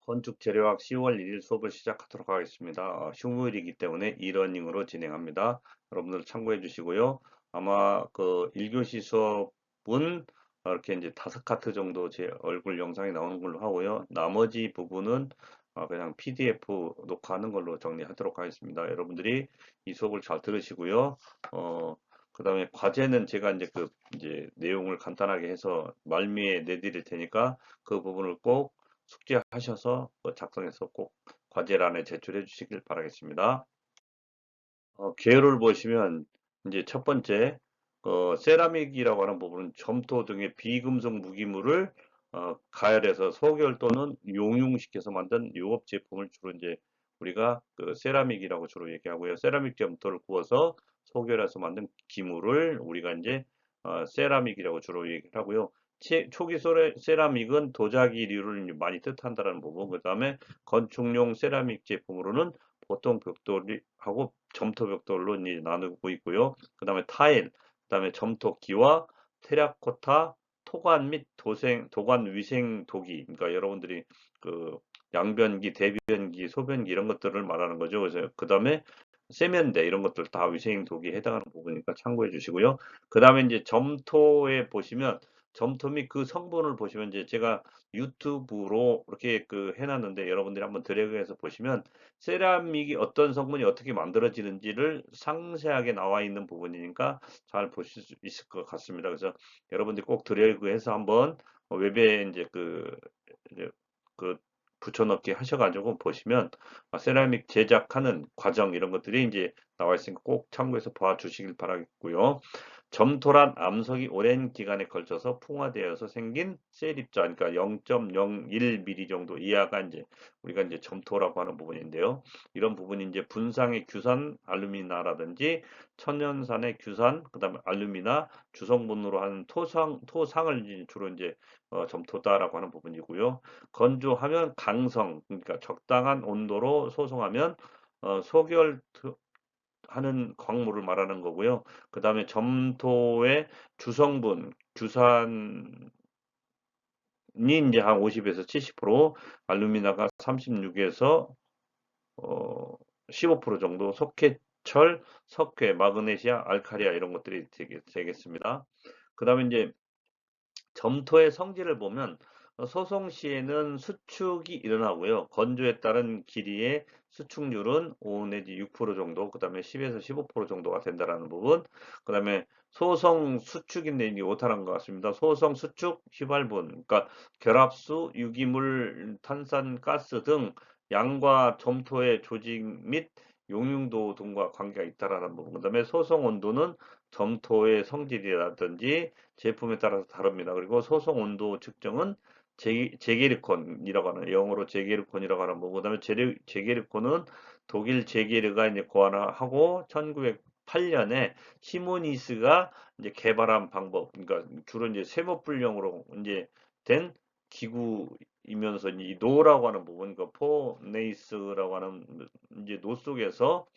건축 재료학 10월 1일 수업을 시작하도록 하겠습니다. 휴무일이기 때문에 이러닝으로 진행합니다. 여러분들 참고해 주시고요. 아마 그 1교시 수업은 이렇게 이제 5카트 정도 제 얼굴 영상이 나오는 걸로 하고요. 나머지 부분은 그냥 PDF 녹화하는 걸로 정리하도록 하겠습니다. 여러분들이 이 수업을 잘 들으시고요. 그다음에 과제는 제가 이제 내용을 간단하게 해서 말미에 내드릴 테니까 그 부분을 꼭 숙제하셔서 작성해서 꼭 과제란에 제출해 주시길 바라겠습니다. 개요를 보시면 이제 첫 번째 세라믹이라고 하는 부분은 점토 등의 비금속 무기물을 가열해서 소결 또는 용융시켜서 만든 유업 제품을 주로 이제 우리가 그 세라믹이라고 주로 얘기하고요. 세라믹 점토를 구워서 소결해서 만든 기물을 우리가 이제 세라믹이라고 주로 얘기를 하고요. 초기 세라믹은 도자기류를 많이 뜻한다는 부분, 그 다음에 건축용 세라믹 제품으로는 보통 벽돌하고 점토 벽돌로 이제 나누고 있고요. 그 다음에 타일, 그 다음에 점토기와 테라코타, 토관 및 도관 위생 도기, 그러니까 여러분들이 그 양변기, 대변기, 소변기 이런 것들을 말하는 거죠. 그래서 그 다음에 세면대 이런 것들 다 위생 도기에 해당하는 부분이니까 참고해 주시고요. 그 다음에 이제 점토에 보시면 점토 및 그 성분을 보시면 이제 제가 유튜브로 이렇게 그 해놨는데 여러분들이 한번 드래그해서 보시면 세라믹이 어떤 성분이 어떻게 만들어지는지를 상세하게 나와 있는 부분이니까 잘 보실 수 있을 것 같습니다. 그래서 여러분들이 꼭 드래그해서 한번 웹에 이제 이제 그 붙여넣기 하셔가지고 보시면 세라믹 제작하는 과정 이런 것들이 이제 나와 있으니까 꼭 참고해서 봐주시길 바라겠고요. 점토란 암석이 오랜 기간에 걸쳐서 풍화되어서 생긴 셀입자, 그러니까 0.01mm 정도 이하가 이제 우리가 이제 점토라고 하는 부분인데요. 이런 부분이 이제 분상의 규산 알루미나라든지 천연산의 규산, 그다음에 알루미나 주성분으로 하는 토상을 이제 주로 이제 점토다라고 하는 부분이고요. 건조하면 강성, 그러니까 적당한 온도로 소성하면 소결 하는 광물을 말하는 거고요. 그 다음에 점토의 주성분, 규산이 이제 한 50에서 70%, 알루미나가 36에서 15% 정도, 석회철, 석회, 마그네시아, 알칼리아 이런 것들이 되겠습니다. 그 다음에 이제 점토의 성질을 보면 소송 시에는 수축이 일어나고요. 건조에 따른 길이의 수축률은 5 내지 6% 정도, 그 다음에 10에서 15% 정도가 된다라는 부분, 그 다음에 소성 수축인데 이게 오타난 것 같습니다. 소성 수축 휘발분, 그러니까 결합수, 유기물, 탄산가스 등 양과 점토의 조직 및 용융도 등과 관계가 있다라는 부분, 그 다음에 소성 온도는 점토의 성질이라든지 제품에 따라서 다릅니다. 그리고 소송 온도 측정은 제게르콘이라고 하는 영어로 제게르콘이라고 하는 거. 그다음에 제게르콘은 독일 제게르가 이제 고안하고 1908년에 시모니스가 이제 개발한 방법. 그러니까 주로 이제 세모불령으로 이제 된 기구이면서 이 노라고 하는 부분, 그 포네이스라고 하는 이제 노 속에서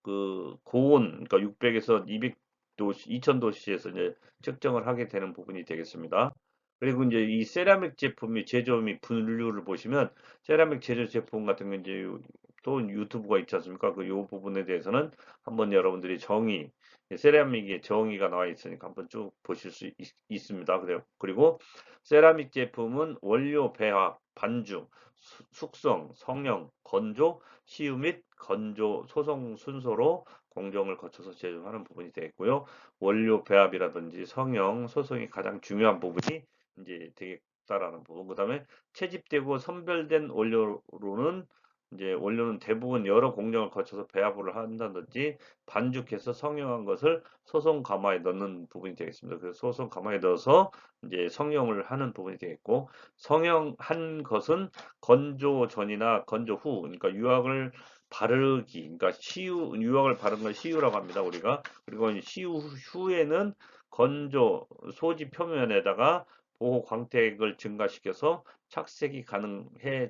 그 고온, 그러니까 600에서 200도씨, 2000도씨에서 이제 측정을 하게 되는 부분이 되겠습니다. 그리고 이제 이 세라믹 제품이 제조 및 분류를 보시면 세라믹 제조 제품 같은 거 이제 또 유튜브가 있지 않습니까? 그 요 부분에 대해서는 한번 여러분들이 세라믹의 정의가 나와 있으니까 한번 쭉 보실 수 있습니다. 그리고 세라믹 제품은 원료 배합, 반죽, 숙성, 성형, 건조, 시유 및 건조, 소송 순서로 공정을 거쳐서 제조하는 부분이 되겠고요. 원료 배합이라든지 성형, 소송이 가장 중요한 부분이 이제 되겠다라는 부분. 그 다음에 채집되고 선별된 원료는 대부분 여러 공정을 거쳐서 배합을 한다든지 반죽해서 성형한 것을 소송 가마에 넣는 부분이 되겠습니다. 그래서 소송 가마에 넣어서 이제 성형을 하는 부분이 되겠고, 성형한 것은 건조 전이나 건조 후, 그러니까 유황을 바르기, 그러니까 유황을 바른 걸 시유라고 합니다, 우리가. 그리고 시유 후에는 건조 소지 표면에다가 보호 광택을 증가시켜서 착색이 가능해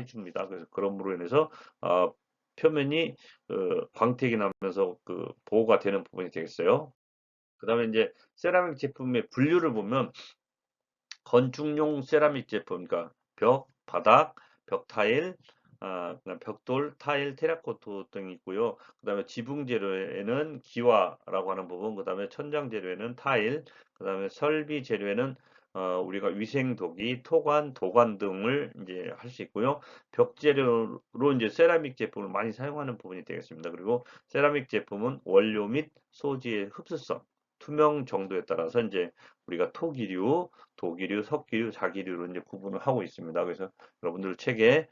줍니다. 그래서 그럼으로 인해서 표면이 광택이 나면서 그 보호가 되는 부분이 되겠어요. 그 다음에 이제 세라믹 제품의 분류를 보면 건축용 세라믹 제품, 그러니까 벽, 바닥, 벽 타일, 그다음 벽돌, 타일, 테라코트 등이 있고요. 그다음에 지붕 재료에는 기와라고 하는 부분, 그다음에 천장 재료에는 타일, 그다음에 설비 재료에는 우리가 위생도기, 토관, 도관 등을 이제 할 수 있고요. 벽 재료로 이제 세라믹 제품을 많이 사용하는 부분이 되겠습니다. 그리고 세라믹 제품은 원료 및 소지의 흡수성, 투명 정도에 따라서 이제 우리가 토기류, 도기류, 석기류, 자기류로 이제 구분을 하고 있습니다. 그래서 여러분들 책에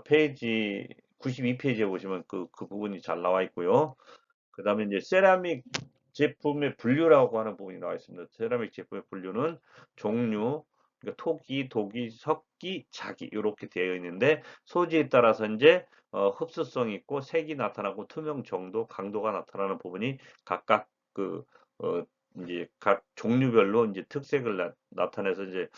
페이지 92페이지에 보시면 그 부분이 잘 나와 있고요. 그 다음에 이제 세라믹 제품의 분류라고 하는 부분이 나와 있습니다. 세라믹 제품의 분류는 종류, 그러니까 토기, 도기, 석기, 자기 이렇게 되어 있는데 소지에 따라서 이제 흡수성이 있고 색이 나타나고 투명 정도, 강도가 나타나는 부분이 각각 그 어, 이제 각 종류별로 이제 특색을 나타내서 이제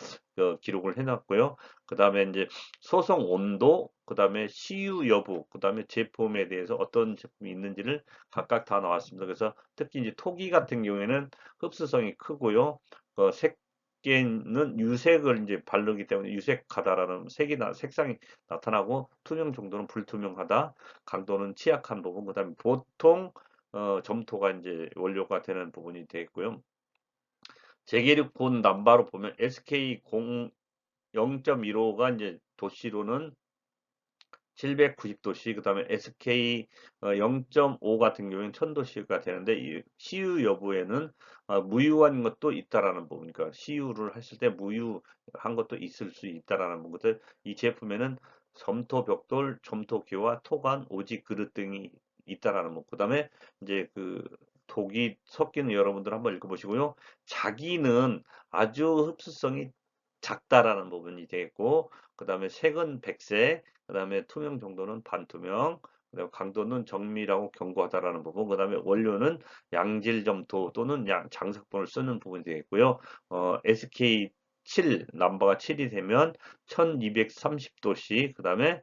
기록을 해놨고요. 그 다음에 이제 소성 온도, 그 다음에 시유 여부, 그 다음에 제품에 대해서 어떤 제품이 있는지를 각각 다 나왔습니다. 그래서 특히 이제 토기 같은 경우에는 흡수성이 크고요. 색계는 유색을 이제 바르기 때문에 유색하다라는 색상이 나타나고 투명 정도는 불투명하다, 강도는 취약한 부분, 그다음에 보통 점토가 이제 원료가 되는 부분이 되겠고요. 제계력본 남바로 보면 SK 0.15가 이제 도시로는 790도씨, 그 다음에 SK 0.5 같은 경우에는 1000도씨가 되는데, 이 시유 여부에는 무유한 것도 있다라는 부분, 그러니까 시유를 했을 때 무유한 것도 있을 수 있다라는 부분들, 이 제품에는 점토 벽돌, 점토 기와 토관, 오지 그릇 등이 있다라는 부. 그 다음에 이제 그 독이 섞이는 여러분들 한번 읽어보시고요. 자기는 아주 흡수성이 작다라는 부분이 되겠고, 그 다음에 색은 백색, 그 다음에 투명 정도는 반투명, 그다음에 강도는 정밀하고 견고하다라는 부분, 그 다음에 원료는 양질 점토 또는 장석본을 쓰는 부분이 되겠고요. SK 7, 넘버가 7이 되면 1230도씨, 그 다음에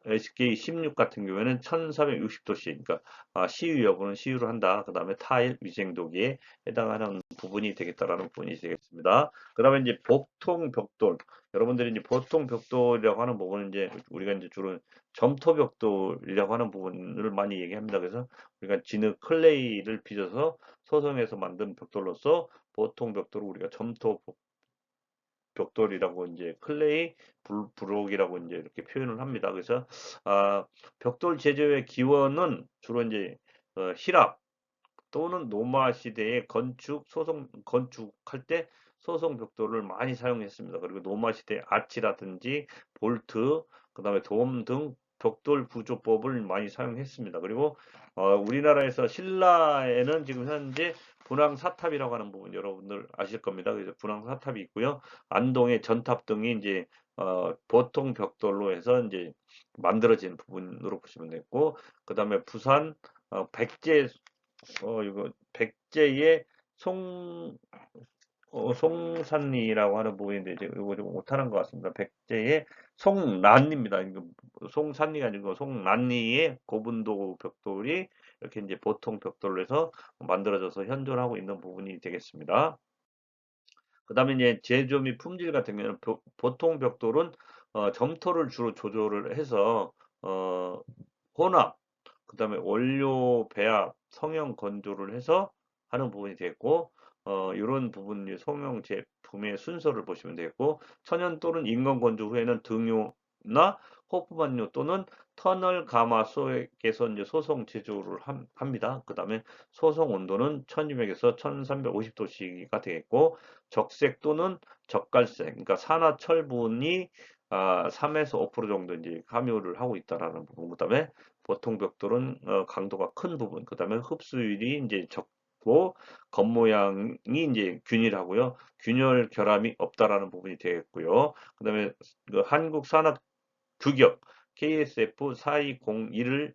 SK16 같은 경우에는 1460도씨, 그러니까 시유 여부는 시유를 한다. 그 다음에 타일 위생도기에 해당하는 부분이 되겠다라는 부분이 되겠습니다. 그 다음에 이제 보통 벽돌, 여러분들이 이제 보통 벽돌이라고 하는 부분은 이제 우리가 이제 주로 점토 벽돌이라고 하는 부분을 많이 얘기합니다. 그래서 우리가 진흙 클레이를 빚어서 소성해서 만든 벽돌로서 보통 벽돌을 우리가 점토 벽돌이라고 이제 클레이 브록이라고 이제 이렇게 표현을 합니다. 그래서 벽돌 제조의 기원은 주로 이제 히랍 또는 로마 시대의 건축할 때 소성 벽돌을 많이 사용했습니다. 그리고 로마 시대 아치라든지 볼트, 그다음에 돔 등 벽돌 구조법을 많이 사용했습니다. 그리고 우리나라에서 신라에는 지금 현재 분황사탑이라고 하는 부분 여러분들 아실 겁니다. 그래서 분황사탑이 있고요. 안동의 전탑 등이 이제 보통 벽돌로 해서 이제 만들어진 부분으로 보시면 되고, 그다음에 부산 백제 이거 백제의 송 송산리라고 하는 부분인데 이제 이거 좀 못하는 것 같습니다. 백제의 송란리입니다. 이거 송산리가 아니고 송란리의 고분도 벽돌이 이렇게 이제 보통 벽돌로 해서 만들어져서 현존하고 있는 부분이 되겠습니다. 그 다음에 이제 제조 및 품질 같은 경우는 보통 벽돌은 점토를 주로 조절을 해서 혼합, 그 다음에 원료 배합, 성형 건조를 해서 하는 부분이 되겠고, 이런 부분 성형 제품의 순서를 보시면 되겠고, 천연 또는 인건 건조 후에는 등유나 호프만유 또는 터널 가마솥에서 이제 소성 제조를 합니다. 그 다음에 소성 온도는 1200에서 1350도씨가 되겠고, 적색 또는 적갈색, 그러니까 산화철분이 3에서 5% 정도 이제 함유를 하고 있다라는 부분, 그 다음에 보통 벽돌은 강도가 큰 부분, 그 다음에 흡수율이 이제 적고 겉모양이 이제 균일하고요. 균열 결함이 없다라는 부분이 되겠고요. 그 다음에 한국 산업 규격 KSF 4201을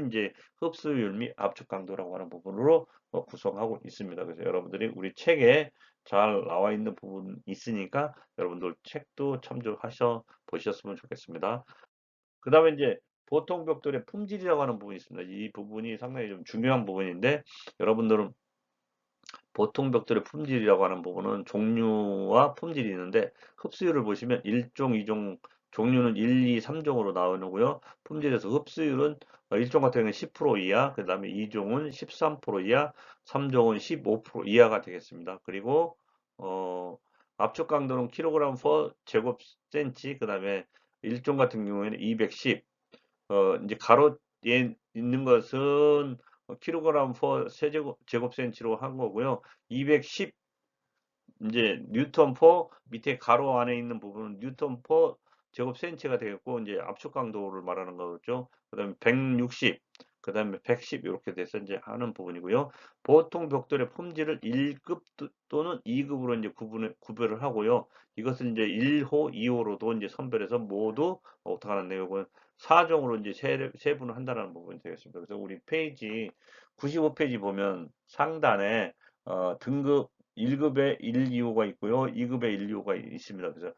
이제 흡수율 및 압축 강도라고 하는 부분으로 구성하고 있습니다. 그래서 여러분들이 우리 책에 잘 나와 있는 부분 있으니까 여러분들 책도 참조하셔 보셨으면 좋겠습니다. 그 다음에 이제 보통 벽돌의 품질이라고 하는 부분이 있습니다. 이 부분이 상당히 좀 중요한 부분인데, 여러분들은 보통 벽돌의 품질이라고 하는 부분은 종류와 품질이 있는데, 흡수율을 보시면 1종, 2종 종류는 1, 2, 3종으로 나오고요. 품질에서 흡수율은 1종 같은 경우는 10% 이하, 그 다음에 2종은 13% 이하, 3종은 15% 이하가 되겠습니다. 그리고 압축 강도는 킬로그램 per 제곱센치, 그 다음에 1종 같은 경우에는 210, 이제 가로에 있는 것은 킬로그램 per 제곱센치로 한 거고요. 210 이제 뉴턴 퍼 밑에 가로 안에 있는 부분은 뉴턴 퍼 제곱센치가 되겠고 이제 압축 강도를 말하는 거죠. 그다음에 160, 그다음에 110 이렇게 돼서 이제 하는 부분이고요. 보통 벽돌의 품질을 1급 또는 2급으로 이제 구별을 하고요. 이것은 이제 1호, 2호로도 이제 선별해서 모두 어떻게 하는데요? 이건 4종으로 이제 세분을 한다는 부분이 되겠습니다. 그래서 우리 페이지 95페이지 보면 상단에 등급 1급에 1, 2호가 있고요. 2급에 1, 2호가 있습니다. 그래서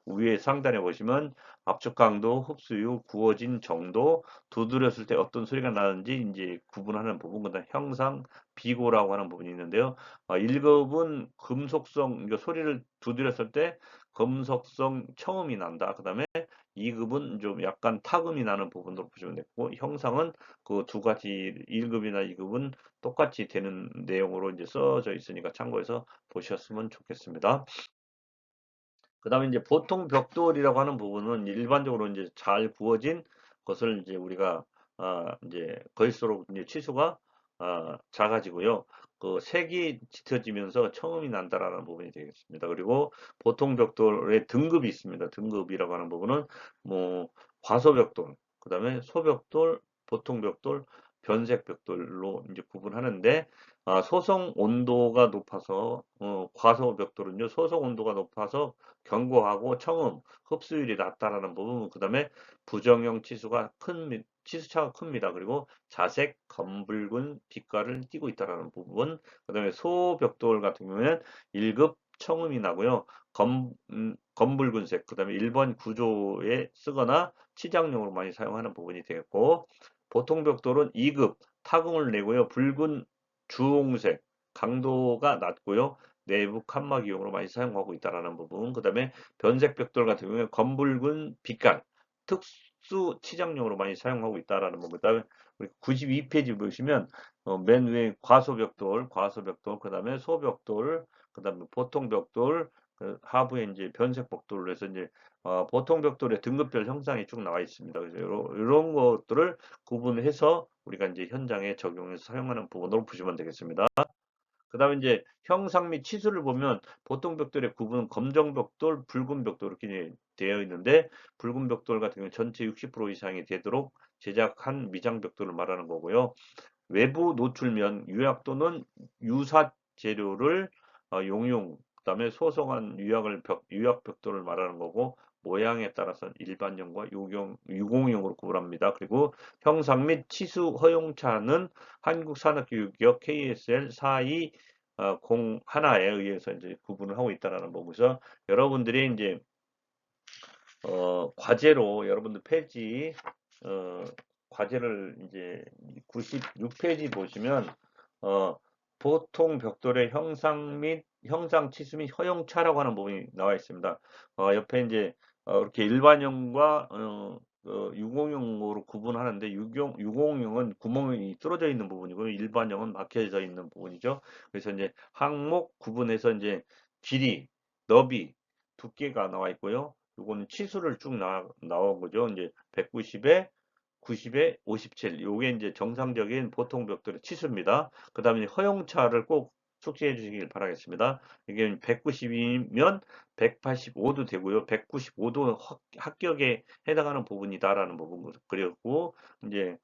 위에 상단에 보시면 압축 강도, 흡수율, 구워진 정도, 두드렸을 때 어떤 소리가 나는지 이제 구분하는 부분, 그다음 형상, 비고라고 하는 부분이 있는데요. 1급은 금속성, 그러니까 소리를 두드렸을 때 금속성 청음이 난다. 그다음에 2급은 좀 약간 타금이 나는 부분으로 보시면 되고, 형상은 그 두 가지 1급이나 2급은 똑같이 되는 내용으로 이제 써져 있으니까 참고해서 보셨으면 좋겠습니다. 그 다음에 이제 보통 벽돌이라고 하는 부분은 일반적으로 이제 잘 구워진 것을 이제 우리가 이제 거일수록 이제 치수가 작아지고요. 그 색이 짙어지면서 청음이 난다라는 부분이 되겠습니다. 그리고 보통 벽돌의 등급이 있습니다. 등급이라고 하는 부분은 뭐 과소벽돌, 그 다음에 소벽돌, 보통 벽돌, 변색 벽돌로 이제 구분하는데 소성 온도가 높아서 과소 벽돌은요 소성 온도가 높아서 견고하고 청음, 흡수율이 낮다라는 부분, 그 다음에 부정형 치수차가 큽니다. 그리고 자색, 검붉은 빛깔을 띠고 있다라는 부분, 그 다음에 소벽돌 같은 경우에는 1급 청음이 나고요. 검붉은색, 그 다음에 1번 구조에 쓰거나 치장용으로 많이 사용하는 부분이 되겠고, 보통 벽돌은 2급 타금을 내고요. 붉은 주홍색, 강도가 낮고요. 내부 칸막이용으로 많이 사용하고 있다라는 부분. 그 다음에 변색 벽돌 같은 경우에 검붉은 빛깔, 특수 치장용으로 많이 사용하고 있다라는 부분. 그 다음에 92페이지 보시면 맨 위에 과소벽돌, 그 다음에 소벽돌, 그 다음에 보통 벽돌, 그 하부에 이제 변색 벽돌로 해서 이제 보통 벽돌의 등급별 형상이 쭉 나와 있습니다. 그래서 이런 것들을 구분해서 우리가 이제 현장에 적용해서 사용하는 부분으로 보시면 되겠습니다. 그 다음에 이제 형상 및 치수를 보면 보통 벽돌의 구분은 검정 벽돌, 붉은 벽돌 이렇게 되어 있는데 붉은 벽돌 같은 경우는 전체 60% 이상이 되도록 제작한 미장 벽돌을 말하는 거고요. 외부 노출면 유약 또는 유사 재료를 용용, 그다음에 소성한 유약 벽돌을 말하는 거고 모양에 따라서 일반형과 유공용으로 구분합니다. 그리고 형상 및 치수 허용차는 한국산업교육기업 KSL 4201에 의해서 이제 구분을 하고 있다라는 거고서 여러분들이 이제 과제로 여러분들 페이지 과제를 이제 96페이지 보시면 보통 벽돌의 형상 및 형상 치수 및 허용차라고 하는 부분이 나와 있습니다. 옆에 이제 이렇게 일반형과 유공용으로 구분하는데 유공용은 구멍이 뚫어져 있는 부분이고 일반형은 막혀져 있는 부분이죠. 그래서 이제 항목 구분해서 이제 길이, 너비, 두께가 나와 있고요. 요거는 치수를 쭉 나온 거죠. 이제 190에 90에 57. 요게 이제 정상적인 보통 벽돌의 치수입니다. 그 다음에 허용차를 꼭 숙지해 주시길 바라겠습니다. 이게 190이면 185도 되고요. 195도 합격에 해당하는 부분이다라는 부분. 그리고 이제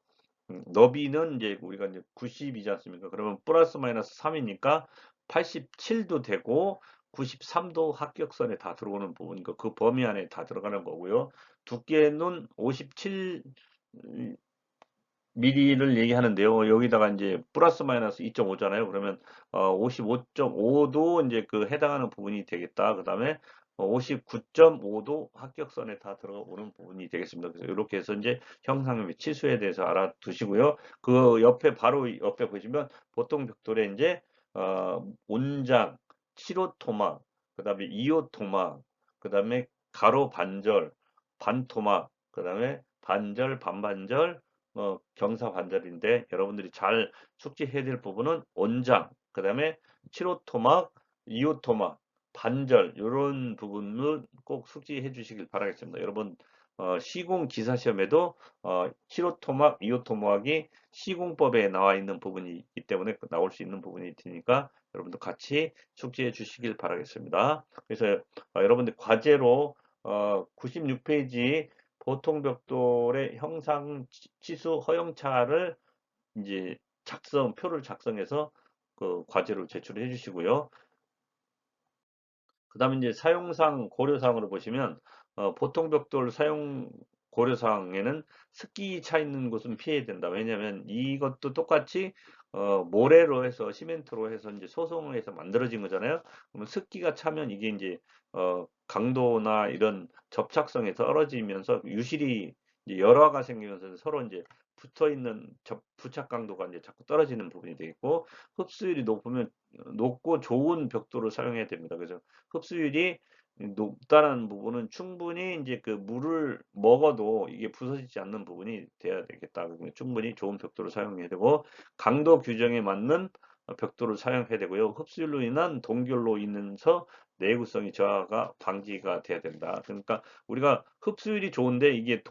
너비는 이제 우리가 이제 90이지 않습니까? 그러면 플러스 마이너스 3이니까 87도 되고 93도 합격선에 다 들어오는 부분이고 그 범위 안에 다 들어가는 거고요. 두께는 57 미리를 얘기하는데요. 여기다가 이제 플러스 마이너스 2.5잖아요. 그러면 55.5도 이제 그 해당하는 부분이 되겠다. 그다음에 59.5도 합격선에 다 들어오는 부분이 되겠습니다. 그래서 이렇게 해서 이제 형상 및 치수에 대해서 알아두시고요. 그 옆에 바로 옆에 보시면 보통 벽돌에 이제 온장, 7호 토막, 그다음에 2호 토막, 그다음에 가로 반절, 반토막, 그 다음에 반절, 반반절, 경사 반절인데 여러분들이 잘 숙지해야 될 부분은 온장, 그 다음에 7호 토막, 2호 토막, 반절 요런 부분을 꼭 숙지해 주시길 바라겠습니다. 여러분 시공 기사 시험에도 7호 토막, 2호 토막이 시공법에 나와 있는 부분이 있기 때문에 나올 수 있는 부분이 있으니까 여러분도 같이 숙지해 주시길 바라겠습니다. 그래서 여러분들 과제로 96페이지 보통 벽돌의 형상 치수 허용차를 이제 표를 작성해서 그 과제로 제출해 주시고요. 그 다음에 이제 사용상 고려사항으로 보시면 보통 벽돌 사용 고려사항에는 습기 차 있는 곳은 피해야 된다. 왜냐하면 이것도 똑같이 모래로 해서 시멘트로 해서 이제 소성을 해서 만들어진 거잖아요. 그러면 습기가 차면 이게 이제 강도나 이런 접착성이 떨어지면서 유실이 이제 열화가 생기면서 서로 이제 붙어 있는 부착 강도가 이제 자꾸 떨어지는 부분이 되겠고, 흡수율이 높고 좋은 벽돌을 사용해야 됩니다. 그래서 흡수율이 높다는 부분은 충분히 이제 그 물을 먹어도 이게 부서지지 않는 부분이 돼야 되겠다. 충분히 좋은 벽돌을 사용해야 되고, 강도 규정에 맞는 벽돌을 사용해야 되고요. 흡수율로 인한 동결로 인해서 내구성이 저하가 방지가 돼야 된다. 그러니까 우리가 흡수율이 좋은데 이게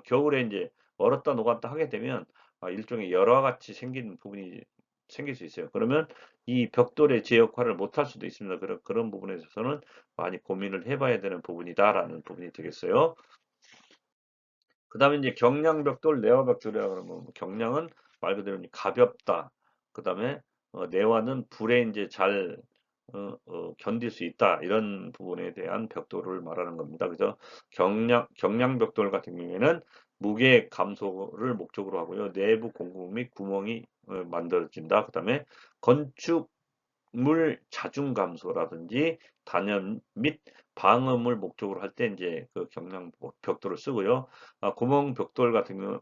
겨울에 이제 얼었다 녹았다 하게 되면 일종의 열화 같이 생기는 부분이 생길 수 있어요. 그러면 이 벽돌의 제 역할을 못할 수도 있습니다. 그런 부분에 있어서는 많이 고민을 해봐야 되는 부분이다라는 부분이 되겠어요. 그 다음에 이제 경량벽돌, 내화벽돌이라고 하면 경량은 말 그대로 가볍다. 그 다음에 내화는 불에 이제 잘 견딜 수 있다. 이런 부분에 대한 벽돌을 말하는 겁니다. 그래서 경량벽돌 같은 경우에는 무게 감소를 목적으로 하고요. 내부 공급 및 구멍이 만들어진다. 그 다음에 건축물 자중 감소라든지 단열 및 방음을 목적으로 할 때 이제 그 경량 벽돌을 쓰고요. 구멍 벽돌 같은 경우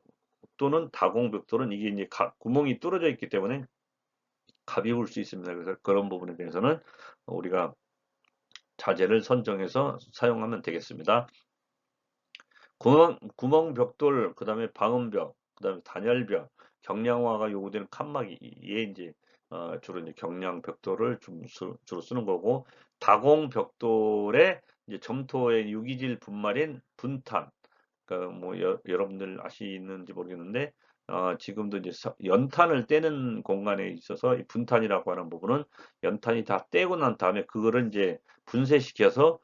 또는 다공 벽돌은 이게 이제 구멍이 뚫어져 있기 때문에 가벼울 수 있습니다. 그래서 그런 부분에 대해서는 우리가 자재를 선정해서 사용하면 되겠습니다. 구멍 벽돌, 그 다음에 방음벽, 그 다음에 단열벽, 경량화가 요구되는 칸막이에 이제 주로 이제 경량 벽돌을 주로 쓰는 거고, 다공 벽돌의 이제 점토의 유기질 분말인 분탄, 그러니까 뭐 여러분들 아시는지 모르겠는데 지금도 이제 연탄을 떼는 공간에 있어서 이 분탄이라고 하는 부분은 연탄이 다 떼고 난 다음에 그거를 이제 분쇄시켜서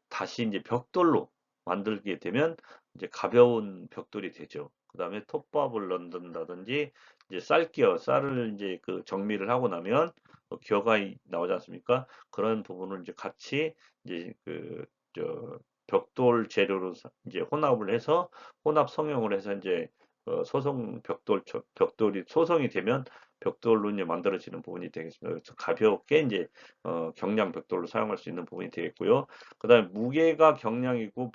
다시 이제 벽돌로 만들게 되면 이제 가벼운 벽돌이 되죠. 그 다음에 톱밥을 넣는다든지 이제 쌀을 이제 그 정리를 하고 나면 겨가 나오지 않습니까? 그런 부분을 이제 같이 이제 저 벽돌 재료로 이제 혼합을 해서 혼합 성형을 해서 이제 소성 벽돌이 소성이 되면 벽돌로 이제 만들어지는 부분이 되겠습니다. 그래서 가볍게 이제 경량 벽돌로 사용할 수 있는 부분이 되겠고요. 그다음에 무게가 경량이고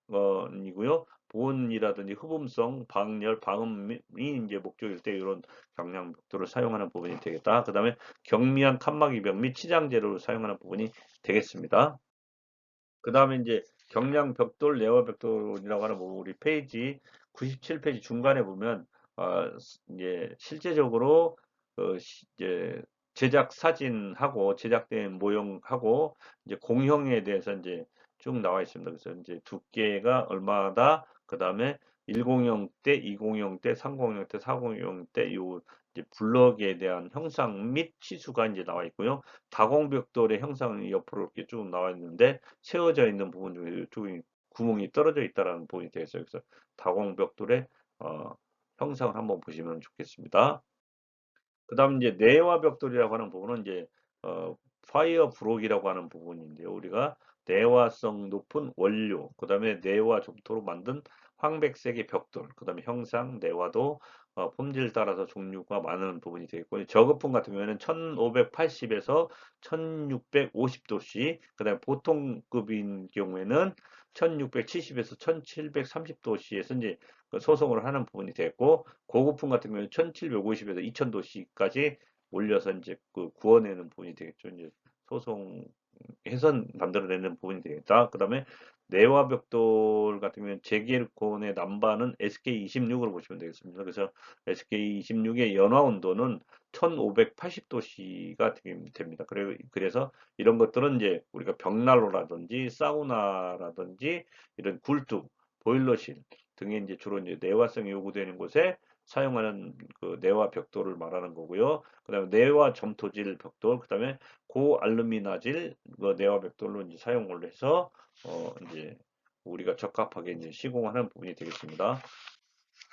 보온이고요. 보온이라든지 흡음성, 방열, 방음이 이제 목적일 때 이런 경량 벽돌을 사용하는 부분이 되겠다. 그다음에 경미한 칸막이벽 및 치장 재료를 사용하는 부분이 되겠습니다. 그다음에 이제 경량 벽돌, 내화 벽돌이라고 하는 우리 페이지 97페이지 중간에 보면 이제 실제적으로 이제 제작 사진하고 제작된 모형하고 이제 공형에 대해서 이제 쭉 나와 있습니다. 그래서 이제 두께가 얼마다, 그다음에 1공형 대, 2공형 대, 3공형 대, 4공형 대 요 이제 블럭에 대한 형상 및 치수가 이제 나와 있고요. 다공벽돌의 형상이 옆으로 이렇게 쭉 나와 있는데 세워져 있는 부분 중에 이쪽에 구멍이 떨어져 있다라는 부분이 되겠어요. 그래서 다공벽돌의 어, 형상을 한번 보시면 좋겠습니다. 그다음 이제 내화 벽돌이라고 하는 부분은 이제 파이어 브록이라고 하는 부분인데요. 우리가 내화성 높은 원료, 그다음에 내화 점토로 만든 황백색의 벽돌, 그다음에 형상, 내화도 품질 따라서 종류가 많은 부분이 되겠고, 저거품 같은 경우에는 1580에서 1650도씨, 그다음에 보통급인 경우에는 1670에서 1730도씨에서 이제 소송을 하는 부분이 되겠고, 고급품 같은 경우는 1750에서 2000도씨까지 올려서 이제 그 구워내는 부분이 되겠죠. 이제 소송해서 만들어내는 부분이 되겠다. 그 다음에 내화 벽돌 같은 경우는 제기권의 남반은 SK26으로 보시면 되겠습니다. 그래서 SK26의 연화 온도는 1580도씨가 됩니다. 그래서 이런 것들은 이제 우리가 벽난로라든지 사우나라든지 이런 굴뚝, 보일러실 등에 이제 주로 이제 내화성이 요구되는 곳에 사용하는 그 내화 벽돌을 말하는 거고요. 그다음에 내화 점토질 벽돌, 그다음에 고알루미나질 그 내화 벽돌로 이제 사용을 해서 이제 우리가 적합하게 이제 시공하는 부분이 되겠습니다.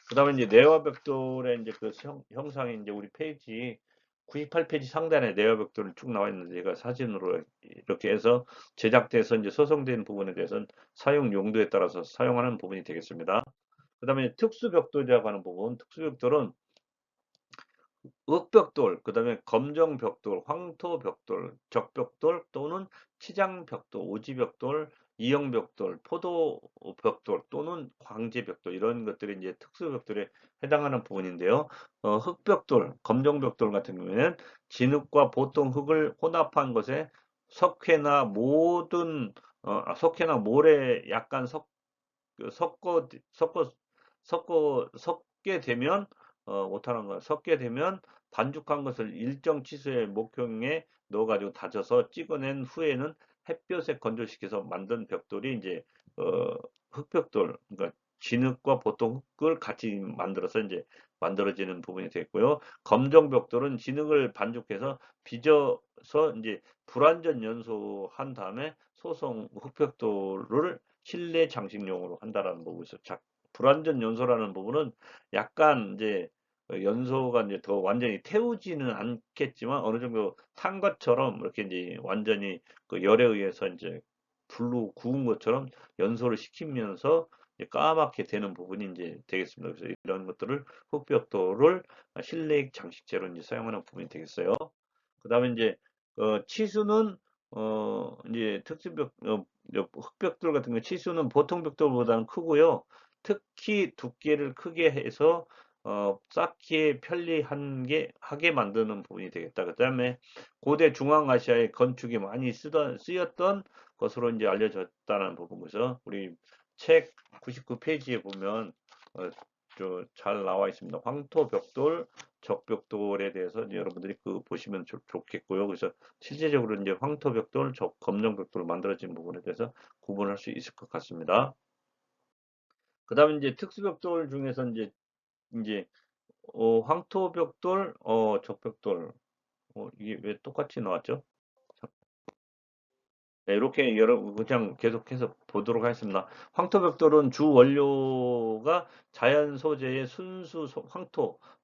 그다음에 이제 내화 벽돌의 이제 그 형상이 이제 우리 페이지 98페이지 상단에 내화 벽돌이 쭉 나와 있는데 제가 사진으로 이렇게 해서 제작돼서 이제 소송된 부분에 대해서는 사용 용도에 따라서 사용하는 부분이 되겠습니다. 그다음에 특수 벽돌이라고 하는 부분, 특수 벽돌은 흑벽돌, 그 다음에 검정벽돌, 황토벽돌, 적벽돌 또는 치장벽돌, 오지벽돌, 이형벽돌, 포도벽돌 또는 광제벽돌 이런 것들이 이제 특수벽돌에 해당하는 부분인데요. 흑벽돌, 검정벽돌 같은 경우에는 진흙과 보통 흙을 혼합한 것에 석회나 모든 석회나 모래 약간 그 섞게 되면 못하는 거야. 섞게 되면 반죽한 것을 일정 치수의 목형에 넣어가지고 다져서 찍어낸 후에는 햇볕에 건조시켜서 만든 벽돌이 이제 어, 흑벽돌, 그러니까 진흙과 보통 흙을 같이 만들어서 이제 만들어지는 부분이 되겠고요. 검정 벽돌은 진흙을 반죽해서 빚어서 이제 불완전 연소한 다음에 소성 흑벽돌을 실내 장식용으로 한다라는 부분에서 불완전 연소라는 부분은 약간 이제 연소가 이제 더 완전히 태우지는 않겠지만 어느 정도 탄 것처럼 이렇게 이제 완전히 그 열에 의해서 이제 불로 구운 것처럼 연소를 시키면서 이제 까맣게 되는 부분이 이제 되겠습니다. 그래서 이런 것들을 흑벽돌을 실내 장식재로 이제 사용하는 부분이 되겠어요. 그 다음에 이제 치수는 이제 흑벽돌 같은 거 치수는 보통 벽돌보다는 크고요. 특히 두께를 크게 해서 쌓기에 편리하게 만드는 부분이 되겠다. 그 다음에 고대 중앙아시아의 건축에 많이 쓰였던 것으로 이제 알려졌다는 부분에서 우리 책 99페이지에 보면 잘 나와 있습니다. 황토벽돌, 적벽돌에 대해서 이제 여러분들이 보시면 좋겠고요. 그래서 실제적으로 이제 황토벽돌, 검정벽돌로 만들어진 부분에 대해서 구분할 수 있을 것 같습니다. 그 다음에 이제 특수벽돌 중에서 이제 황토벽돌, 적벽돌, 이게 왜 똑같이 나왔죠? 네, 이렇게 그냥 계속해서 보도록 하겠습니다. 황토벽돌은 주 원료가 자연 소재의 순수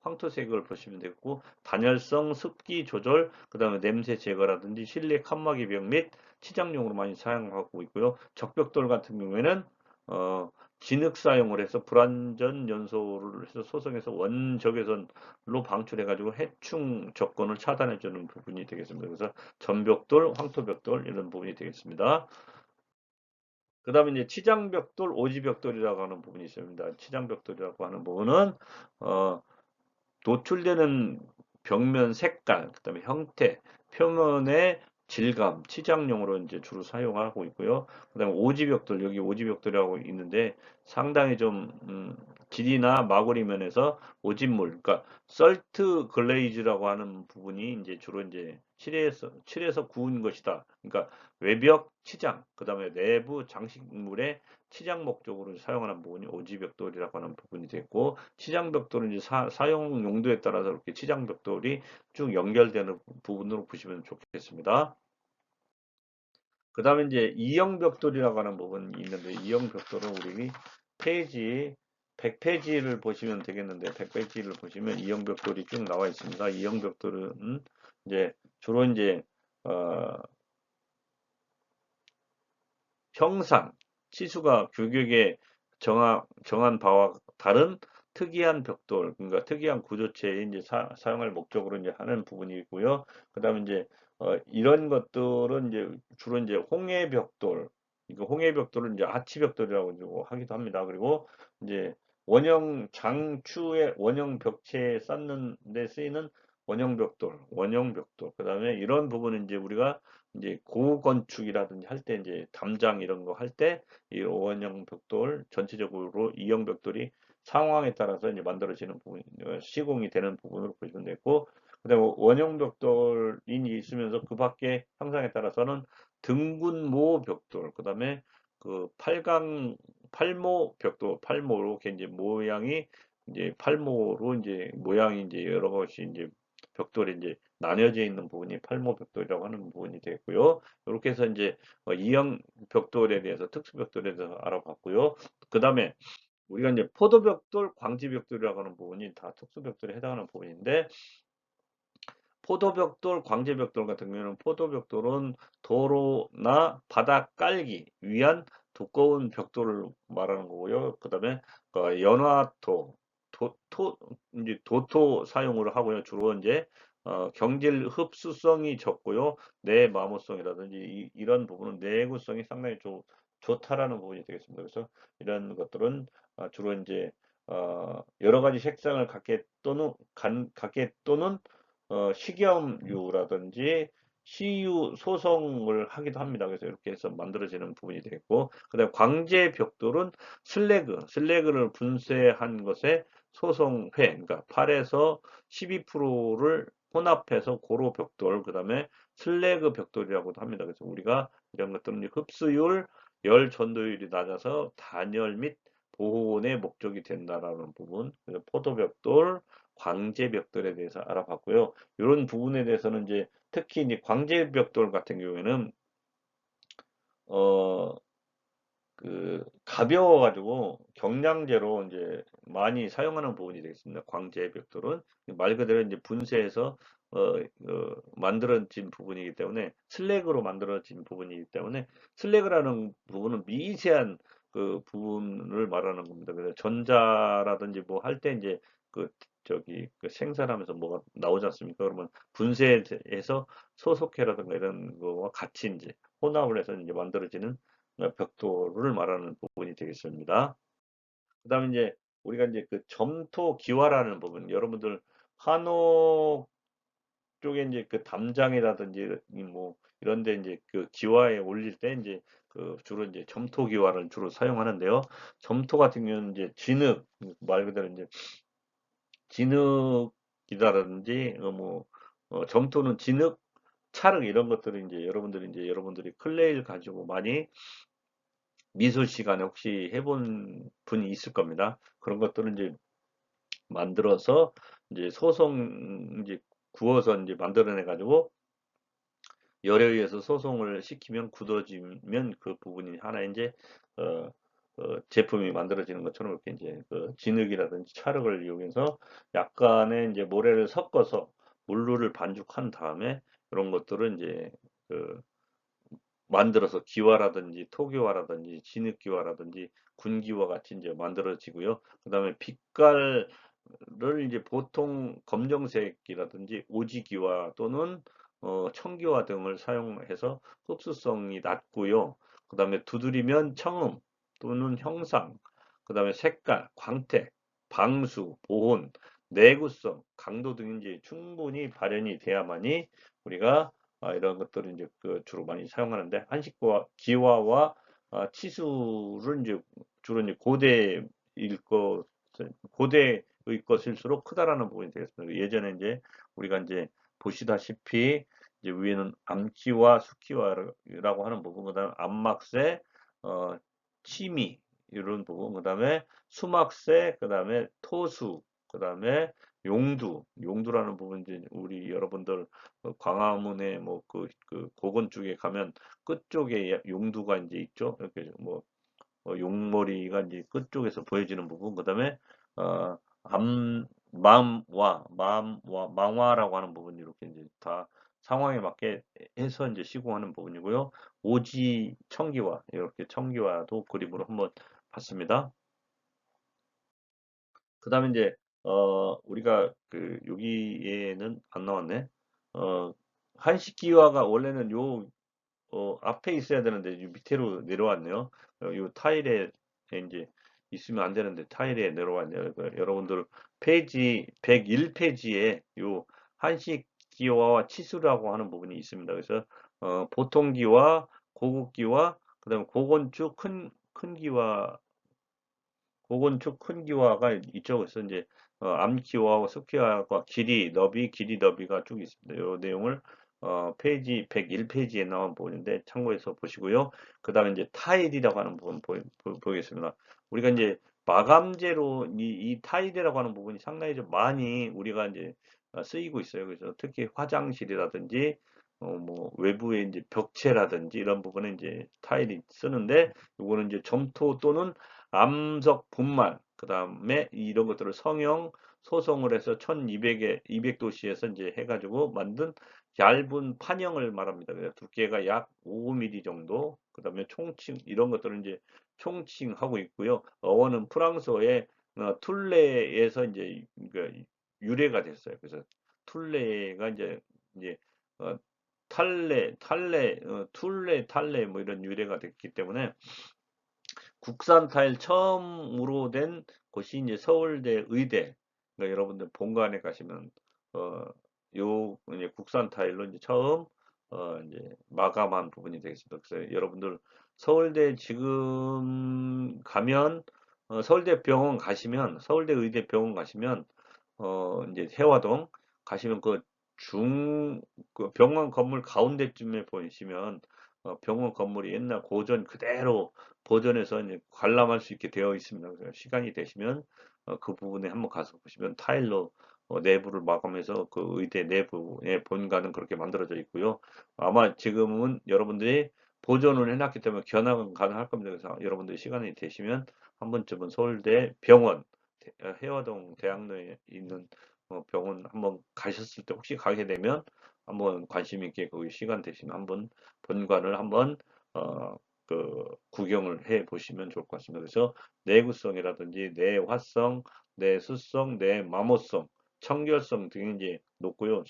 황토색을 보시면 되고 단열성, 습기 조절, 그 다음에 냄새 제거라든지 실내 칸막이 벽 및 치장용으로 많이 사용하고 있고요. 적벽돌 같은 경우에는 어, 진흙 사용을 해서 불완전 연소를 해서 소성해서 원적외선로 방출해가지고 해충 접근을 차단해주는 부분이 되겠습니다. 그래서 전벽돌, 황토벽돌 이런 부분이 되겠습니다. 그 다음에 이제 치장벽돌, 오지벽돌이라고 하는 부분이 있습니다. 치장벽돌이라고 하는 부분은 어, 노출되는 벽면 색깔, 그 다음에 형태, 표면의 질감, 치장용으로 이제 주로 사용하고 있고요. 그 다음에 오지벽돌, 여기 오지벽돌이라고 있는데 상당히 좀 질이나 마구리 면에서 오진물, 그러니까 썰트 글레이즈라고 하는 부분이 이제 주로 이제 칠해서 구운 것이다. 그러니까 외벽 치장, 그 다음에 내부 장식물의 치장 목적으로 사용하는 부분이 오지벽돌이라고 하는 부분이 되고 치장벽돌은 이제 사용 용도에 따라서 이렇게 치장벽돌이 쭉 연결되는 부분으로 보시면 좋겠습니다. 그 다음에 이제 이형벽돌이라고 하는 부분이 있는데 이형벽돌은 우리 페이지 100페이지를 보시면 되겠는데 100페이지를 보시면 이형벽돌이 쭉 나와 있습니다. 이형벽돌은 이제 주로 이제 어, 형상, 치수가 규격에 정한 바와 다른 특이한 벽돌, 그러니까 특이한 구조체에 이제 사용할 목적으로 이제 하는 부분이고요. 그다음에 이제 이런 것들은 이제 주로 이제 홍해벽돌, 이거 홍해벽돌을 이제 아치벽돌이라고 이제 하기도 합니다. 그리고 이제 원형 장추의 원형 벽체에 쌓는 데 쓰이는 원형벽돌, 그다음에 이런 부분은 이제 우리가 이제 고건축이라든지 할 때 이제 담장 이런 거 할 때 이 원형 벽돌 전체적으로 이형 벽돌이 상황에 따라서 이제 만들어지는 부분, 시공이 되는 부분으로 보시면 되고, 그다음에 원형 벽돌이 있으면서 그 밖에 형상에 따라서는 등분모 벽돌, 그다음에 그 팔모 벽돌, 팔모로 이제 모양이 이제 팔모로 이제 모양이 이제 여러 것이 이제 벽돌이 이제 나뉘어져 있는 부분이 팔모 벽돌이라고 하는 부분이 되고요. 이렇게 해서 이제 이형 벽돌에 대해서 특수 벽돌에 대해서 알아봤고요. 그다음에 우리가 이제 포도벽돌, 광지벽돌이라고 하는 부분이 다 특수 벽돌에 해당하는 부분인데, 포도벽돌, 광제벽돌 같은 경우에는 포도벽돌은 도로나 바닥 깔기 위한 두꺼운 벽돌을 말하는 거고요. 그다음에 연화토, 이제 도토 사용을 하고요. 주로 이제 경질 흡수성이 적고요. 내마모성이라든지 이런 부분은 내구성이 상당히 좋다라는 부분이 되겠습니다. 그래서 이런 것들은 주로 이제 여러 가지 색상을 갖게 또는 식염유라든지 CU 소성을 하기도 합니다. 그래서 이렇게 해서 만들어지는 부분이 되겠고, 그다음 광재 벽돌은 슬래그를 분쇄한 것에 소성회, 그러니까 8에서 12%를 혼합해서 고로 벽돌, 그다음에 슬래그 벽돌이라고도 합니다. 그래서 우리가 이런 것들은 흡수율, 열 전도율이 낮아서 단열 및 보온의 목적이 된다라는 부분, 그래서 포도벽돌, 광제벽돌에 대해서 알아봤고요. 이런 부분에 대해서는 이제 특히 이제 광제벽돌 같은 경우에는 어, 가벼워가지고 경량제로 이제 많이 사용하는 부분이 되겠습니다. 광제벽돌은 말 그대로 이제 분쇄해서 만들어진 부분이기 때문에, 슬래그로 만들어진 부분이기 때문에, 슬래그라는 부분은 미세한 그 부분을 말하는 겁니다. 그래서 전자라든지 뭐 할 때 이제 그 저기 그 생산하면서 뭐가 나오지 않습니까? 그러면 분쇄해서 소속해라든가 이런 거와 같이 이제 혼합을 해서 이제 만들어지는 벽돌을 말하는 부분이 되겠습니다. 그다음에 이제 우리가 이제 그 점토 기와라는 부분, 여러분들 한옥 쪽에 이제 그 담장이라든지 뭐 이런 데 이제 그 기와에 올릴 때 이제 그 주로 이제 점토 기와를 주로 사용하는데요. 점토 같은 경우는 이제 진흙, 말 그대로 이제 진흙이라든지 점토는 진흙, 찰흙 이런 것들을 이제 여러분들이 클레이를 가지고 많이 미술 시간에 혹시 해본 분이 있을 겁니다. 그런 것들은 이제 만들어서 이제 이제 구워서 이제 만들어내 가지고 열에 의해서 소송을 시키면 굳어지면 그 부분이 하나 이제 어, 제품이 만들어지는 것처럼 이렇게 이제 그 진흙이라든지 찰흙을 이용해서 약간의 이제 모래를 섞어서 물로를 반죽한 다음에 이런 것들은 이제 그 만들어서 기와라든지 토기와라든지 진흙기와라든지 군기와 같이 이제 만들어지고요. 그다음에 빛깔을 이제 보통 검정색이라든지 오지기와 또는 청기와 등을 사용해서 흡수성이 낮고요. 그다음에 두드리면 청음 또는 형상, 그다음에 색깔, 광택, 방수, 보온, 내구성, 강도 등이 이제 충분히 발현이 돼야만이 우리가 이런 것들을 이제 그 주로 많이 사용하는데, 한식과 기와와 치수를 이제 주로 이제 고대의 것일수록 크다라는 부분이 되겠습니다. 예전에 이제 우리가 이제 보시다시피 이제 위에는 암기와 수기와라고 하는 부분, 그다음에 암막새, 어, 치미 이런 부분, 그다음에 수막새, 그다음에 토수, 그다음에 용두라는 부분, 이제 우리 여러분들 광화문에 뭐 그 고건 쪽에 가면 끝쪽에 용두가 이제 있죠. 이렇게 뭐 용머리가 이제 끝쪽에서 보여지는 부분, 그다음에 망화라고 하는 부분, 이렇게 이제 다 상황에 맞게 해서 이제 시공하는 부분이고요. 오지 청기화, 이렇게 청기화도 그림으로 한번 봤습니다. 그다음에 이제 우리가 그 여기에는 안 나왔네. 어, 한식기화가 원래는 요 앞에 있어야 되는데 밑으로 내려왔네요. 요 타일에 이제 있으면 안 되는데 타일에 내려왔네요. 여러분들 페이지 101페이지에 요 한식 기호와 치수라고 하는 부분이 있습니다. 그래서 보통기와 고급기와 그다음에 고건축 큰 기와 고건축 큰 기와가 이쪽에서 이제 암기와하고 습기와가 길이 너비가 쭉 있습니다. 요 내용을 페이지 101페이지에 나온 부분인데 참고해서 보시고요. 그다음에 이제 타일이라고 하는 부분 보겠습니다. 우리가 이제 마감재로 이 타일이라고 하는 부분이 상당히 좀 많이 우리가 이제 쓰이고 있어요. 그래서 특히 화장실이라든지 뭐 외부에 이제 벽체라든지 이런 부분에 이제 타일이 쓰는데 요거는 이제 점토 또는 암석 분말, 그 다음에 이런 것들을 성형, 소성을 해서 1200에, 200도씨에서 이제 해가지고 만든 얇은 판형을 말합니다. 그래서 두께가 약 5mm 정도, 그 다음에 총칭, 이런 것들은 이제 총칭하고 있고요. 어원은 프랑스어의 툴레에서 이제 그 유래가 됐어요. 그래서 툴레가 이제 어, 툴레 뭐 이런 유래가 됐기 때문에 국산 타일 처음으로 된 곳이 이제 서울대 의대. 그러니까 여러분들 본관에 가시면 어, 요 이제 국산 타일로 이제 처음 이제 마감한 부분이 되겠습니다. 그래서 여러분들 서울대 지금 가면 서울대 병원 가시면 서울대 의대 병원 가시면 이제 해화동 가시면 그 병원 건물 가운데쯤에 보시면 병원 건물이 옛날 고전 그대로 보존해서 이제 관람할 수 있게 되어 있습니다. 그래서 시간이 되시면 그 부분에 한번 가서 보시면 타일로 내부를 마감해서 그 의대 내부의 본관은 그렇게 만들어져 있고요. 아마 지금은 여러분들이 보존을 해놨기 때문에 견학은 가능할 겁니다. 그래서 여러분들이 시간이 되시면 한 번쯤은 서울대 병원 해화동 대학로에 있는 병원 한번 가셨을 때 혹시 가게 되면 한번 관심 있게 거기 시간 되시면 한번 본관을 한번 어, 구경을 해 보시면 좋을 것 같습니다. 그래서 내구성이라든지 내화성, 내수성, 내마모성, 청결성 등이 이제 높고요.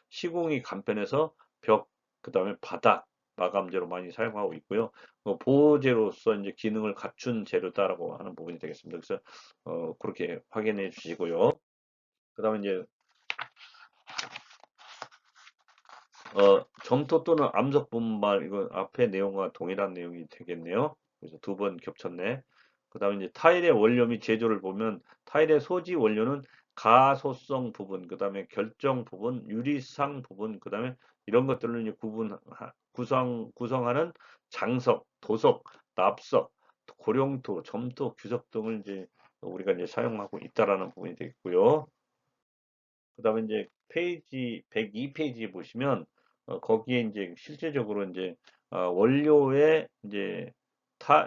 시공이 간편해서 벽, 그 다음에 바닥 마감재로 많이 사용하고 있고요. 보호재로서 이제 기능을 갖춘 재료다라고 하는 부분이 되겠습니다. 그래서 그렇게 확인해 주시고요. 그 다음에 이제 점토 또는 암석 분말 이거 앞에 내용과 동일한 내용이 되겠네요. 그래서 두 번 겹쳤네. 그 다음에 이제 타일의 원료 및 제조를 보면 타일의 소지 원료는 가소성 부분, 그 다음에 결정 부분, 유리상 부분, 그 다음에 이런 것들을 이제 구성하는 장석, 도석, 납석, 고령토, 점토, 규석 등을 이제 우리가 이제 사용하고 있다라는 부분이 되겠고요. 그 다음에 이제 페이지 102페이지 보시면 거기에 이제 실제적으로 이제 원료의 이제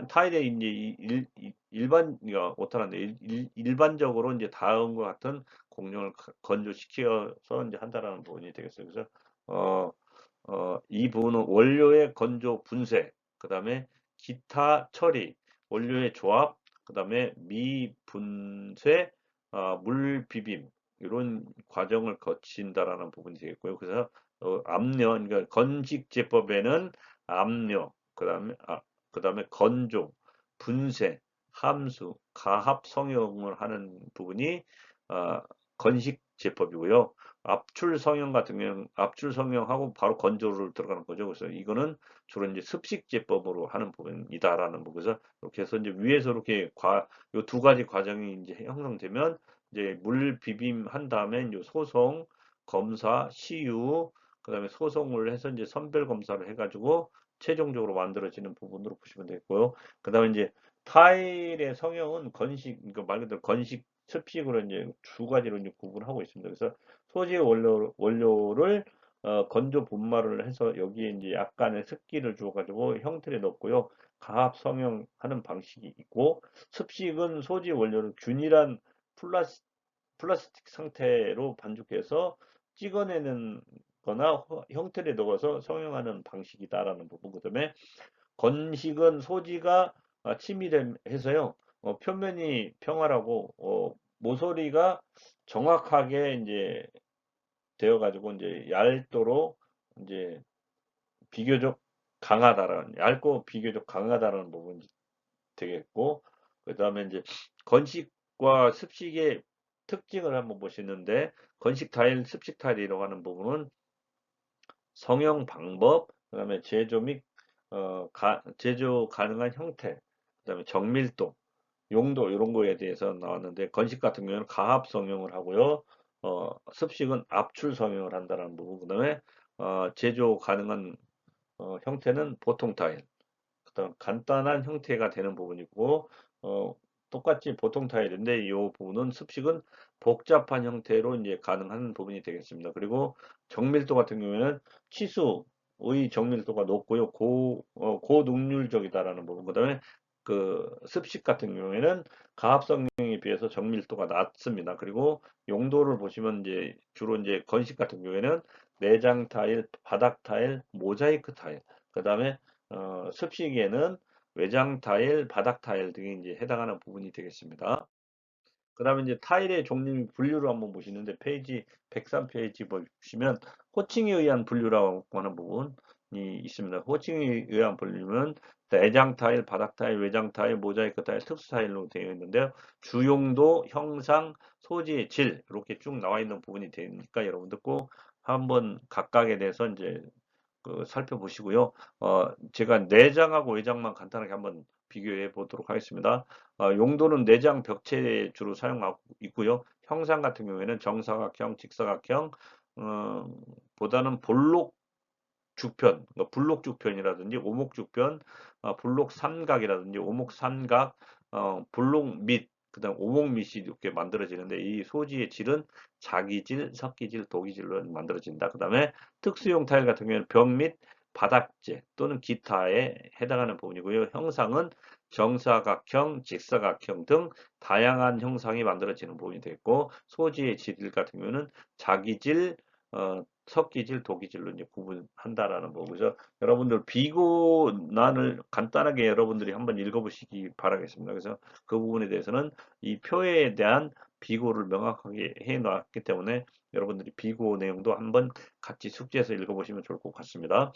타일에 이제 일반 오타란데 일반적으로 이제 다음과 같은 공정을 건조시켜서 이제 한다라는 부분이 되겠어요. 그래서 어, 이 부분은 원료의 건조 분쇄, 그 다음에 기타 처리, 원료의 조합, 그 다음에 미분쇄, 물 비빔, 이런 과정을 거친다라는 부분이 되겠고요. 그래서 압력, 그러니까 건식 제법에는 압력, 그다음에 건조, 분쇄, 함수, 가합 성형을 하는 부분이 어, 건식 제법이고요. 압출 성형 같은 경우는 압출 성형하고 바로 건조를 들어가는 거죠. 그래서 이거는 주로 이제 습식 제법으로 하는 부분이다라는 부분에서 이렇게 해서 이제 위에서 이렇게 요 두 가지 과정이 이제 형성되면 이제 물 비빔 한 다음에 이제 소송, 검사, 시유, 그다음에 소송을 해서 이제 선별 검사를 해가지고 최종적으로 만들어지는 부분으로 보시면 되고요. 그다음에 이제 타일의 성형은 건식, 그러니까 말 그대로 건식, 습식으로 이제 두 가지로 이제 구분하고 있습니다. 그래서 소재 원료를 건조 분말을 해서 여기에 이제 약간의 습기를 주어가지고 형틀에 넣고요. 가압 성형하는 방식이 있고 습식은 소재 원료를 균일한 플라스, 플라스틱 상태로 반죽해서 찍어내는 거나 형틀에 넣어서 성형하는 방식이다라는 부분. 그다음에 건식은 소지가 치밀해서요. 표면이 평활하고 모서리가 정확하게 이제 되어 가지고 이제 얇도록 이제 비교적 얇고 비교적 강하다라는 부분이 되겠고 그다음에 이제 건식과 습식의 특징을 한번 보시는데 건식 타일, 습식 타일이라고 하는 부분은 성형 방법, 그다음에 제조 및 제조 가능한 형태, 그다음에 정밀도, 용도 이런 거에 대해서 나왔는데 건식 같은 경우는 가압 성형을 하고요. 습식은 압출 성형을 한다는 부분. 그다음에 제조 가능한 형태는 보통 타일. 그다음 간단한 형태가 되는 부분이고 어, 똑같이 보통 타일인데 이 부분은 습식은 복잡한 형태로 이제 가능한 부분이 되겠습니다. 그리고 정밀도 같은 경우에는 치수의 정밀도가 높고요. 고능률적이다라는 부분. 그다음에 그 습식 같은 경우에는 가압성형에 비해서 정밀도가 낮습니다. 그리고 용도를 보시면 이제 주로 이제 건식 같은 경우에는 내장 타일, 바닥 타일, 모자이크 타일, 그다음에 습식에는 외장 타일, 바닥 타일 등이 이제 해당하는 부분이 되겠습니다. 그다음에 이제 타일의 종류 분류를 한번 보시는데 페이지 103페이지 보시면 호칭에 의한 분류라고 하는 부분이 있습니다. 호칭에 의한 분류는 내장 타일, 바닥 타일, 외장 타일, 모자이크 타일, 특수 타일로 되어 있는데요. 주용도, 형상, 소지의 질 이렇게 쭉 나와 있는 부분이 되니까 여러분들 꼭 한번 각각에 대해서 이제 살펴보시고요. 제가 내장하고 외장만 간단하게 한번 비교해 보도록 하겠습니다. 용도는 내장 벽체에 주로 사용하고 있고요. 형상 같은 경우에는 정사각형, 직사각형, 어, 보다는 볼록 죽편, 그러니까 불록 죽편이라든지 오목 죽편, 불록 삼각이라든지 오목 삼각, 불록 밑, 그다음 오목 밑이 이렇게 만들어지는데 이 소지의 질은 자기질, 석기질, 도기질로 만들어진다. 그다음에 특수용 타일 같은 경우에는 벽 및 바닥재 또는 기타에 해당하는 부분이고요. 형상은 정사각형, 직사각형 등 다양한 형상이 만들어지는 부분이 되겠고 소지의 질 같은 경우는 자기질, 석기질, 도기질로 이제 구분한다라는 거죠. 여러분들 비고난을 간단하게 여러분들이 한번 읽어보시기 바라겠습니다. 그래서 그 부분에 대해서는 이 표에 대한 비고를 명확하게 해놨기 때문에 여러분들이 비고 내용도 한번 같이 숙지해서 읽어보시면 좋을 것 같습니다.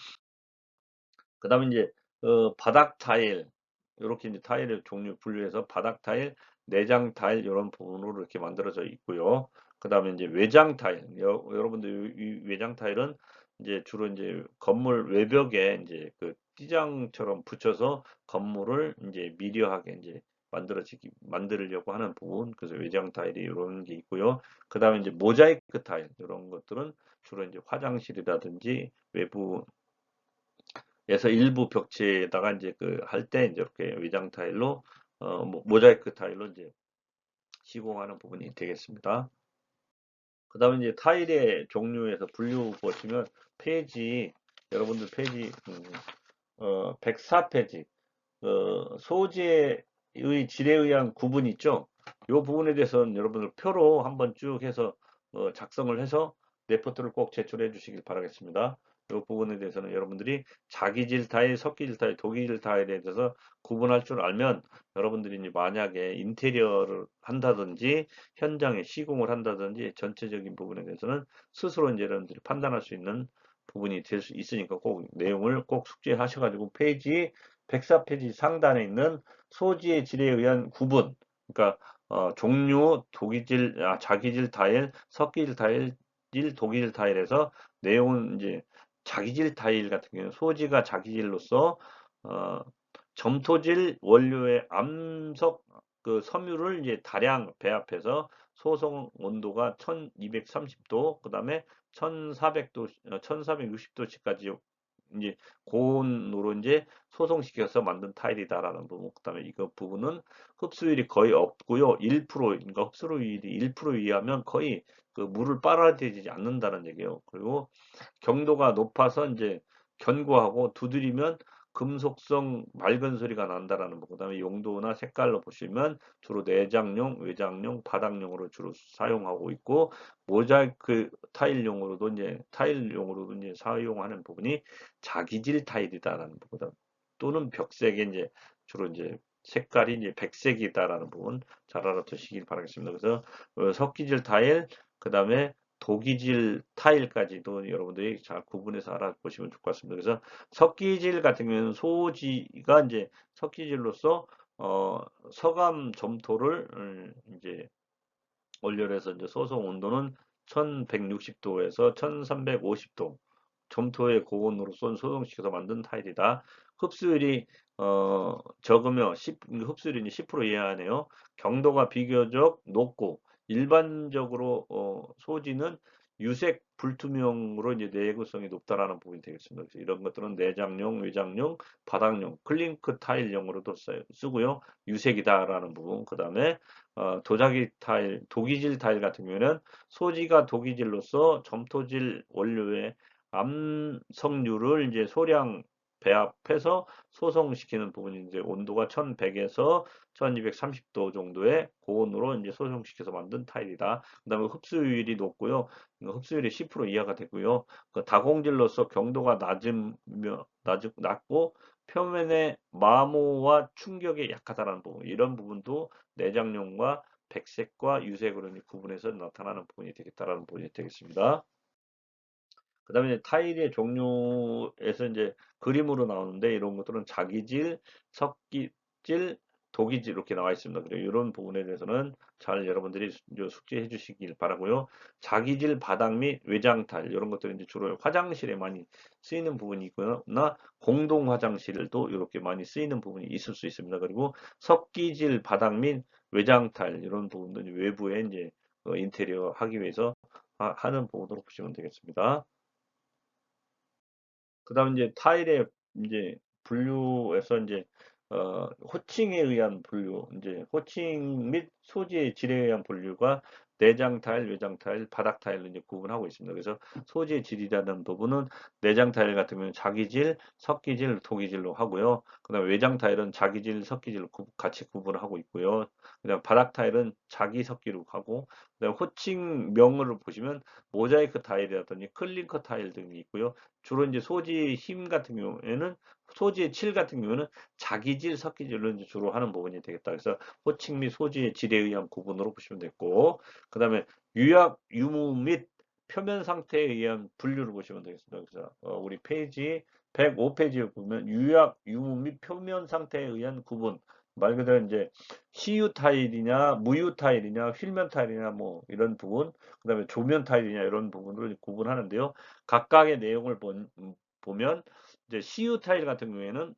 그 다음에 이제 바닥 타일 이렇게 이제 타일의 종류 분류해서 바닥 타일, 내장 타일 이런 부분으로 이렇게 만들어져 있고요. 그 다음에 이제 외장 타일 여러분들 이 외장 타일은 이제 주로 이제 건물 외벽에 이제 그 띠장처럼 붙여서 건물을 이제 미려하게 이제 만들려고 하는 부분, 그래서 외장 타일이 이런 게 있고요. 그 다음에 이제 모자이크 타일 이런 것들은 주로 이제 화장실이라든지 외부 에서 일부 벽지에다가 이제 그 할 때 이제 이렇게 외장 타일로 모자이크 타일로 이제 시공하는 부분이 되겠습니다. 그 다음에 이제 타일의 종류에서 분류 보시면 페이지 여러분들 페이지 104페이지 소재의 질에 의한 구분 있죠. 이 부분에 대해서는 여러분들 표로 한번 쭉 해서 작성을 해서 레포트를 꼭 제출해 주시길 바라겠습니다. 이 부분에 대해서는 여러분들이 자기질 타일, 석기질 타일, 도기질 타일에 대해서 구분할 줄 알면 여러분들이 이제 만약에 인테리어를 한다든지 현장에 시공을 한다든지 전체적인 부분에 대해서는 스스로 이제 여러분들이 판단할 수 있는 부분이 될 수 있으니까 꼭 내용을 꼭 숙지하셔가지고 페이지 104페이지 상단에 있는 소지의 질에 의한 구분, 그러니까 종류, 도기질, 자기질 타일, 석기질 타일, 도기질 타일에서 내용은 이제 자기질 타일 같은 경우는 소지가 자기질로서 어, 점토질 원료의 암석 그 섬유를 이제 다량 배합해서 소송 온도가 1230도, 그 다음에 1400도, 1460도씨까지 이제 고온으로 이제 소송시켜서 만든 타일이다라는 부분. 그다음에 이거 부분은 흡수율이 거의 없고요. 1%, 그러니까 흡수율이 1% 이하면 거의 그 물을 빨아들이지 않는다는 얘기예요. 그리고 경도가 높아서 이제 견고하고 두드리면 금속성 맑은 소리가 난다라는 거. 그다음에 용도나 색깔로 보시면 주로 내장용, 외장용, 바닥용으로 주로 사용하고 있고 모자이크 타일용으로도 이제 사용하는 부분이 자기질 타일이다라는 부분 또는 벽색에 이제 주로 이제 색깔이 이제 백색이다라는 부분 잘 알아두시길 바라겠습니다. 그래서 석기질 타일, 그다음에 도기질 타일까지도 여러분들이 잘 구분해서 알아보시면 좋을 것 같습니다. 그래서 석기질 같은 경우는 소지가 이제 석기질로서 서감 점토를 이제 원료로 해서 이제 소송 온도는 1160도에서 1350도 점토의 고온으로 소송시켜서 만든 타일이다. 흡수율이 적으며 흡수율이 이제 10% 이하네요. 경도가 비교적 높고 일반적으로 소지는 유색 불투명으로 이제 내구성이 높다라는 부분이 되겠습니다. 그래서 이런 것들은 내장용, 외장용, 바닥용, 클링크 타일용으로도 쓰고요. 유색이다라는 부분. 그다음에 도자기 타일, 도기질 타일 같은 경우에는 소지가 도기질로서 점토질 원료의 암석류를 이제 소량 배합해서 소성시키는 부분이 이제 온도가 1100에서 1230도 정도의 고온으로 이제 소성시켜서 만든 타일이다. 그다음에 흡수율이 높고요. 흡수율이 10% 이하가 되고요. 그 다공질로서 경도가 낮고 표면의 마모와 충격에 약하다는 부분. 이런 부분도 내장용과 백색과 유색으로 구분해서 나타나는 부분이 되겠다라는 부분이 되겠습니다. 그다음에 이제 타일의 종류에서 이제 그림으로 나오는데 이런 것들은 자기질, 석기질, 도기질 이렇게 나와 있습니다. 그래서 이런 부분에 대해서는 잘 여러분들이 숙지해 주시길 바라고요. 자기질 바닥 및 외장 타일 이런 것들은 이제 주로 화장실에 많이 쓰이는 부분이 있거나 공동 화장실도 이렇게 많이 쓰이는 부분이 있을 수 있습니다. 그리고 석기질 바닥 및 외장 타일 이런 부분들이 외부에 이제 인테리어 하기 위해서 하는 부분으로 보시면 되겠습니다. 그다음에 이제 타일의 이제 분류에서 이제 호칭에 의한 분류, 이제 호칭 및 소재의 질에 의한 분류가 내장 타일, 외장 타일, 바닥 타일로 이제 구분하고 있습니다. 그래서 소재의 질이라는 부분은 내장 타일 같은 경우는 자기질, 석기질, 도기질로 하고요. 그다음에 외장 타일은 자기질, 석기질로 같이 구분을 하고 있고요. 그다음 바닥 타일은 자기 석기로 하고, 그다음 호칭명을 보시면 모자이크 타일이라든지 클링커 타일 등이 있고요. 주로 이제 소지의 힘 같은 경우에는 소지의 질 같은 경우는 자기질, 석기질로 이제 주로 하는 부분이 되겠다. 그래서 호칭 및 소지의 질에 의한 구분으로 보시면 됐고, 그 다음에 유약, 유무 및 표면 상태에 의한 분류를 보시면 되겠습니다. 그래서 우리 페이지 105페이지에 보면 유약, 유무 및 표면 상태에 의한 구분. 말 그대로 이제 CU 타일이냐, 무유 타일이냐, 휠면 타일이냐, 뭐 이런 부분, 그 다음에 조면 타일이냐 이런 부분을 구분하는데요. 각각의 내용을 보면 이제 CU 타일 같은 경우에는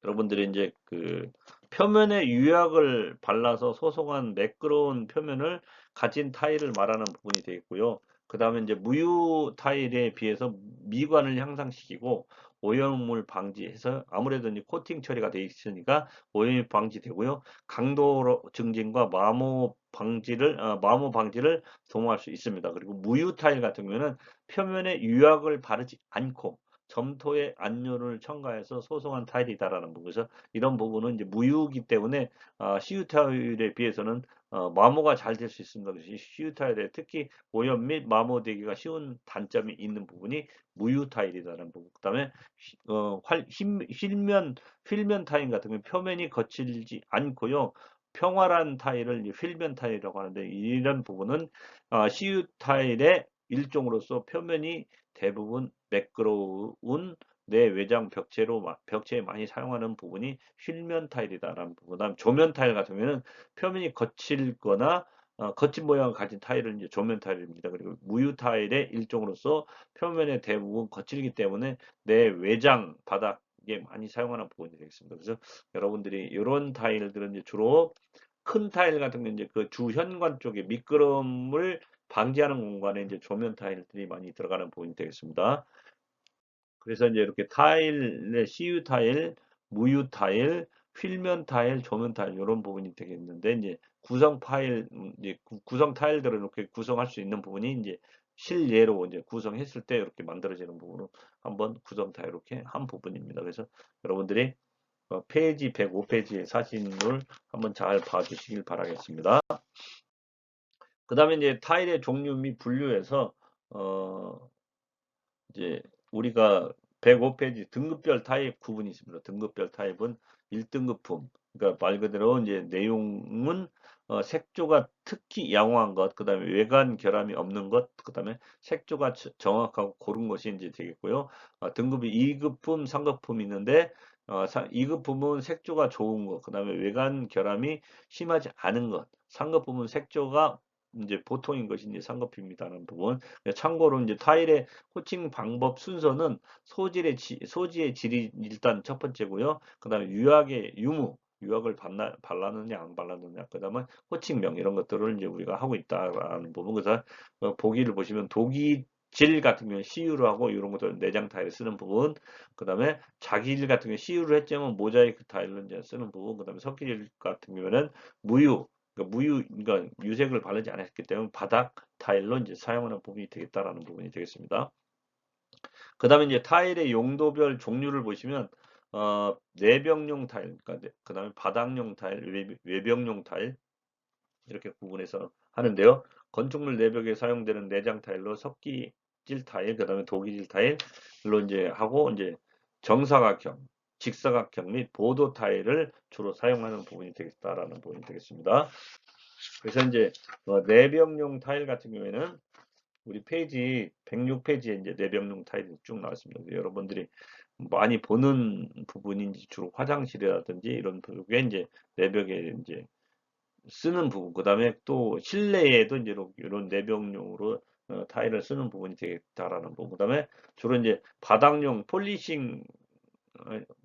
여러분들이 이제 그 표면에 유약을 발라서 소성한 매끄러운 표면을 가진 타일을 말하는 부분이 되겠고요. 그 다음에 이제 무유 타일에 비해서 미관을 향상시키고 오염물 방지해서 아무래도 이제 코팅 처리가 되어 있으니까 오염이 방지되고요. 강도 증진과 마모 방지를 도모할 수 있습니다. 그리고 무유 타일 같은 경우는 표면에 유약을 바르지 않고 점토에 안료를 첨가해서 소성한 타일이다라는 부분에서 이런 부분은 이제 무유기 때문에 CU 타일에 비해서는 마모가 잘 될 수 있습니다. 그래서 CU 타일에 특히 오염 및 마모되기가 쉬운 단점이 있는 부분이 무유 타일이라는 부분. 그다음에 휠면 타일 같은 경우 표면이 거칠지 않고요. 평활한 타일을 휠면 타일이라고 하는데 이런 부분은 CU 타일의 일종으로서 표면이 대부분 매끄러운 내외장 벽체에 많이 사용하는 부분이 휠면 타일이다라는 부분. 그다음 조면 타일 같은 경우에는 표면이 거칠거나 거친 모양을 가진 타일은 이제 조면 타일입니다. 그리고 무유 타일의 일종으로서 표면의 대부분 거칠기 때문에 내외장 바닥에 많이 사용하는 부분이 되겠습니다. 그래서 여러분들이 이런 타일들은 이제 주로 큰 타일 같은 경우 이제 그 주현관 쪽에 미끄럼을 방지하는 공간에 이제 조면 타일들이 많이 들어가는 부분이 되겠습니다. 그래서 이제 이렇게 타일의 CU 타일, 무유 타일, 휠면 타일, 조면 타일 이런 부분이 되겠는데 이제 구성 파일 이제 구성 타일들을 이렇게 구성할 수 있는 부분이 이제 실예로 이제 구성했을 때 이렇게 만들어지는 부분으로 한번 구성 타일 이렇게 한 부분입니다. 그래서 여러분들이 페이지 105페이지의 사진을 한번 잘 봐주시길 바라겠습니다. 그 다음에 이제 타일의 종류 및 분류에서 어, 이제 우리가 105페이지 등급별 타입 구분이 있습니다. 등급별 타입은 1등급품. 그러니까 말 그대로 이제 내용은 색조가 특히 양호한 것, 그 다음에 외관 결함이 없는 것, 그 다음에 색조가 정확하고 고른 것이 이제 되겠고요. 등급이 2급품, 3급품이 있는데 2급품은 색조가 좋은 것, 그 다음에 외관 결함이 심하지 않은 것, 3급품은 색조가 이제 보통인 것이 이제 쌍꺼풀입니다라는 부분. 참고로 이제 타일의 코팅 방법 순서는 소지의 질이 일단 첫 번째고요. 그다음에 유학을 발랐느냐 안 발랐느냐, 그다음에 호칭명 이런 것들을 이제 우리가 하고 있다라는 부분. 그래서 보기를 보시면 독이질 같은 경우는 CU로 하고 이런 것들 내장 타일 쓰는 부분, 그다음에 자기질 같은 경우 CU를 했지만 모자이크 타일로 이제 쓰는 부분, 그다음에 석기질 같은 경우는 그러니까 유색을 바르지 않았기 때문에 바닥 타일로 이제 사용하는 부분이 되겠다라는 부분이 되겠습니다. 그 다음에 이제 타일의 용도별 종류를 보시면 내벽용 타일, 그 다음에 바닥용 타일, 외벽용 타일 이렇게 구분해서 하는데요. 건축물 내벽에 사용되는 내장 타일로 석기질 타일, 그 다음에 도기질 타일로 이제 하고 이제 정사각형, 직사각형 및 보도 타일을 주로 사용하는 부분이 되겠다라는 부분이 되겠습니다. 그래서 이제 내벽용 타일 같은 경우에는 우리 페이지 106페이지에 이제 내벽용 타일이 쭉 나왔습니다. 여러분들이 많이 보는 부분인지 주로 화장실이라든지 이런 부분에 이제 내벽에 이제 쓰는 부분, 그 다음에 또 실내에도 이제 이런 내벽용으로 타일을 쓰는 부분이 되겠다라는 부분, 그 다음에 주로 이제 바닥용 폴리싱,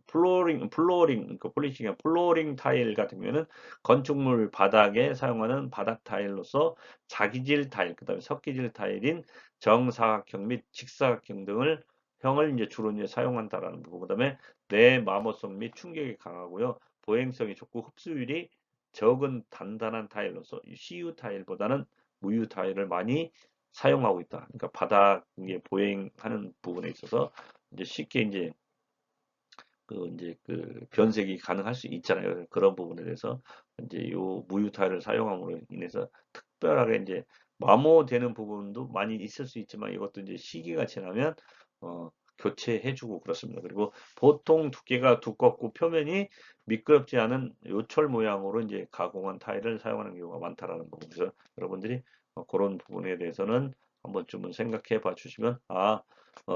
그 폴리싱이 플로어링 타일 같은 경우에는 건축물 바닥에 사용하는 바닥 타일로서 자기질 타일, 그 다음에 석기질 타일인 정사각형 및 직사각형 등을 형을 이제 주로 이제 사용한다라는 부분, 그 다음에 내마모성 및 충격이 강하고요, 보행성이 좋고 흡수율이 적은 단단한 타일로서 CU 타일보다는 무유 타일을 많이 사용하고 있다. 그러니까 바닥에 보행하는 부분에 있어서 이제 쉽게 이제 그 변색이 가능할 수 있잖아요. 그런 부분에 대해서 이제 요 무유 타일을 사용함으로 인해서 특별하게 이제 마모되는 부분도 많이 있을 수 있지만 이것도 이제 시기가 지나면 교체해주고 그렇습니다. 그리고 보통 두께가 두껍고 표면이 미끄럽지 않은 요철 모양으로 이제 가공한 타일을 사용하는 경우가 많다라는 부분. 그래서 여러분들이 그런 부분에 대해서는 한 번쯤은 생각해 봐 주시면,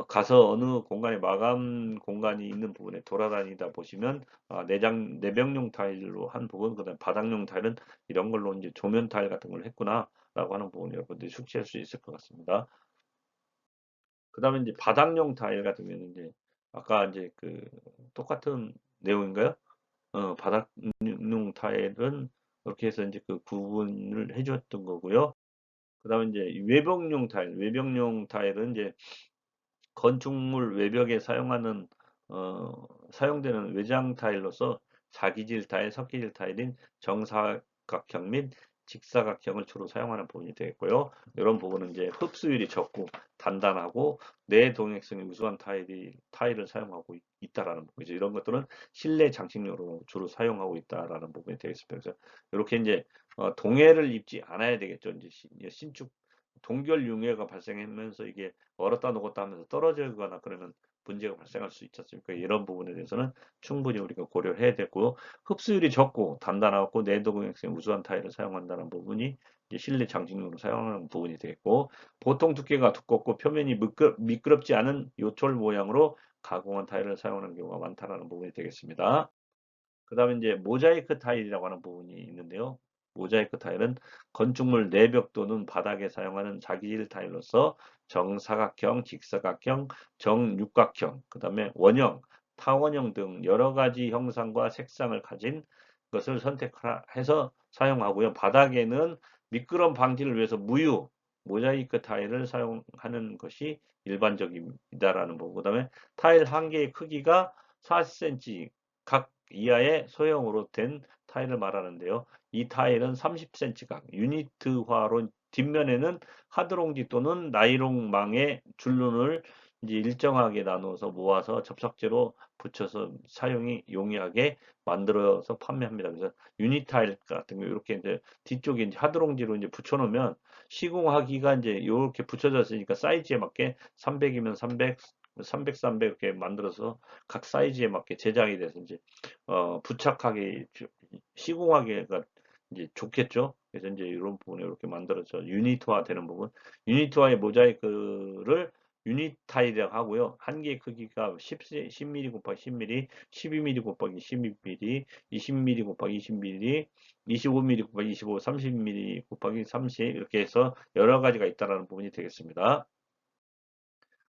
가서 어느 공간에 마감 공간이 있는 부분에 돌아다니다 보시면 내벽용 타일로 한 부분, 그다음 바닥용 타일은 이런 걸로 이제 조면 타일 같은 걸 했구나라고 하는 부분 여러분들이 숙지할 수 있을 것 같습니다. 그다음에 이제 바닥용 타일 같은 경우는 이제 아까 이제 그 똑같은 내용인가요? 바닥용 타일은 이렇게 해서 이제 그 구분을 해줬던 거고요. 그다음에 이제 외벽용 타일은 이제 건축물 외벽에 사용되는 외장 타일로서 자기질 타일, 석기질 타일인 정사각형 및 직사각형을 주로 사용하는 부분이 되겠고요. 이런 부분은 이제 흡수율이 적고 단단하고 내동액성이 우수한 타일을 사용하고 있다라는 부분이죠. 이런 것들은 실내 장식용으로 주로 사용하고 있다라는 부분이 되겠습니다. 그래서 이렇게 이제 동해를 입지 않아야 되겠죠. 이제 신축 동결 융해가 발생하면서 이게 얼었다 녹았다 하면서 떨어지거나 그러면 문제가 발생할 수 있지 않습니까? 이런 부분에 대해서는 충분히 우리가 고려를 해야 되고, 흡수율이 적고 단단하고 내동액성이 우수한 타일을 사용한다는 부분이 이제 실내 장식용으로 사용하는 부분이 되겠고, 보통 두께가 두껍고 표면이 미끄럽지 않은 요철 모양으로 가공한 타일을 사용하는 경우가 많다는 부분이 되겠습니다. 그 다음에 이제 모자이크 타일이라고 하는 부분이 있는데요. 모자이크 타일은 건축물 내벽 또는 바닥에 사용하는 자기질 타일로서 정사각형, 직사각형, 정육각형, 그 다음에 원형, 타원형 등 여러 가지 형상과 색상을 가진 것을 선택해서 사용하고요. 바닥에는 미끄럼 방지를 위해서 모자이크 타일을 사용하는 것이 일반적이다라는 부분. 그 다음에 타일 한 개의 크기가 40cm 각 이하의 소형으로 된 타일을 말하는데요. 이 타일은 30cm 각 유니트화로 뒷면에는 하드롱지 또는 나이롱망의 줄눈을 이제 일정하게 나누어서 모아서 접착제로 붙여서 사용이 용이하게 만들어서 판매합니다. 그래서 유니 타일 같은 거 이렇게 이제 뒤쪽에 이제 하드롱지로 이제 붙여놓으면 시공하기가 이제 이렇게 붙여져 있으니까 사이즈에 맞게 300이면 300, 300, 300 이렇게 만들어서 각 사이즈에 맞게 제작이 돼서 이제 부착하기 시공하기가 이제 좋겠죠. 그래서 이제 이런 부분에 이렇게 만들어져 유니트화 되는 부분, 유니트화의 모자이크를 유닛 타일이라고 하고요. 한 개의 크기가 10mm 곱하기 10mm, 12mm 곱하기 12mm, 20mm 곱하기 20mm, 25mm 곱하기 25, 30mm 곱하기 30 이렇게 해서 여러 가지가 있다라는 부분이 되겠습니다.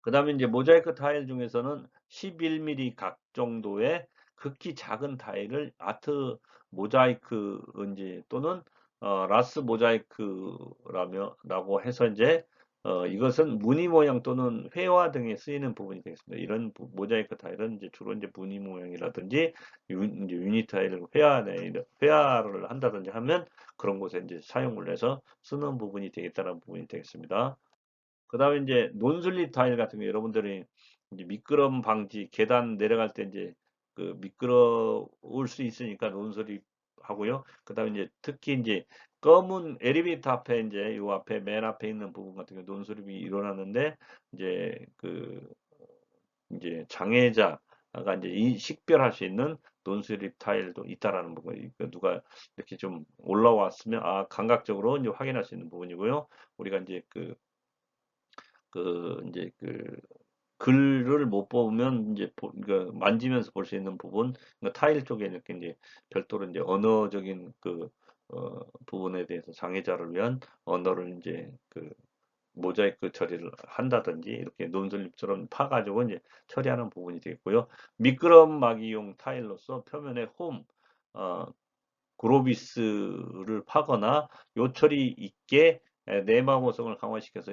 그 다음에 이제 모자이크 타일 중에서는 11mm 각 정도의 극히 작은 타일을 아트 모자이크 이제 또는 라스 모자이크라고 해서 이제 이것은 무늬 모양 또는 회화 등에 쓰이는 부분이 되겠습니다. 이런 모자이크 타일은 이제 주로 이제 무늬 모양이라든지 이제 유니 타일을 회화를 한다든지 하면 그런 곳에 이제 사용을 해서 쓰는 부분이 되겠다는 부분이 되겠습니다. 그 다음에 이제 논슬립 타일 같은 거 여러분들이 이제 미끄럼 방지 계단 내려갈 때 이제 그 미끄러울 수 있으니까 논슬립 하고요. 그 다음에 이제 특히 이제 검은 엘리베이터 앞에 이제 요 앞에 맨 앞에 있는 부분 같은 경우 논슬립이 일어나는데 이제 그 이제 장애자가 이제 식별할 수 있는 논슬립 타일도 있다라는 부분. 그러니까 누가 이렇게 좀 올라왔으면 감각적으로 이제 확인할 수 있는 부분이고요. 우리가 이제 이제 글을 못 보면 이제 그러니까 만지면서 볼 수 있는 부분, 그러니까 타일 쪽에 이렇게 이제 별도로 이제 언어적인 부분에 대해서 장애자를 위한 언어를 이제 모자이크 처리를 한다든지 이렇게 논슬립처럼 파가지고 이제 처리하는 부분이 되겠고요. 미끄럼 막이용 타일로서 표면에 어, 그로비스를 파거나 요철이 있게 내마모성을 강화시켜서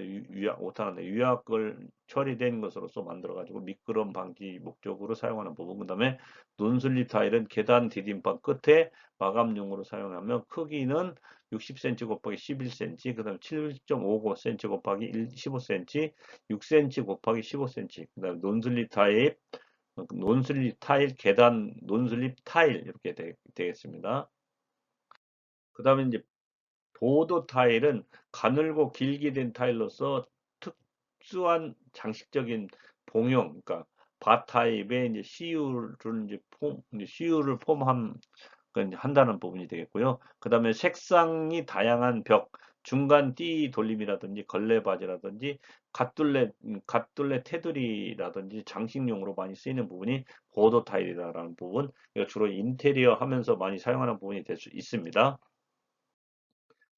오타나 유약을 처리된 것으로서 만들어가지고 미끄럼 방지 목적으로 사용하는 부분. 그 다음에 논슬립 타일은 계단 디딤방 끝에 마감용으로 사용하며 크기는 60cm 곱하기 11cm, 그 다음에 7.55cm 곱하기 15cm, 6cm 곱하기 15cm, 그 다음에 논슬립 타일, 계단 논슬립 타일 이렇게 되겠습니다. 그 다음에 이제 보도 타일은 가늘고 길게 된 타일로서 특수한 장식적인 봉용, 그러니까 바 타입의 이제 CU를 한다는 부분이 되겠고요. 그 다음에 색상이 다양한 벽, 중간 띠 돌림이라든지 걸레바지라든지 갓둘레 테두리라든지 장식용으로 많이 쓰이는 부분이 보도 타일이라는 부분, 이거 주로 인테리어 하면서 많이 사용하는 부분이 될 수 있습니다.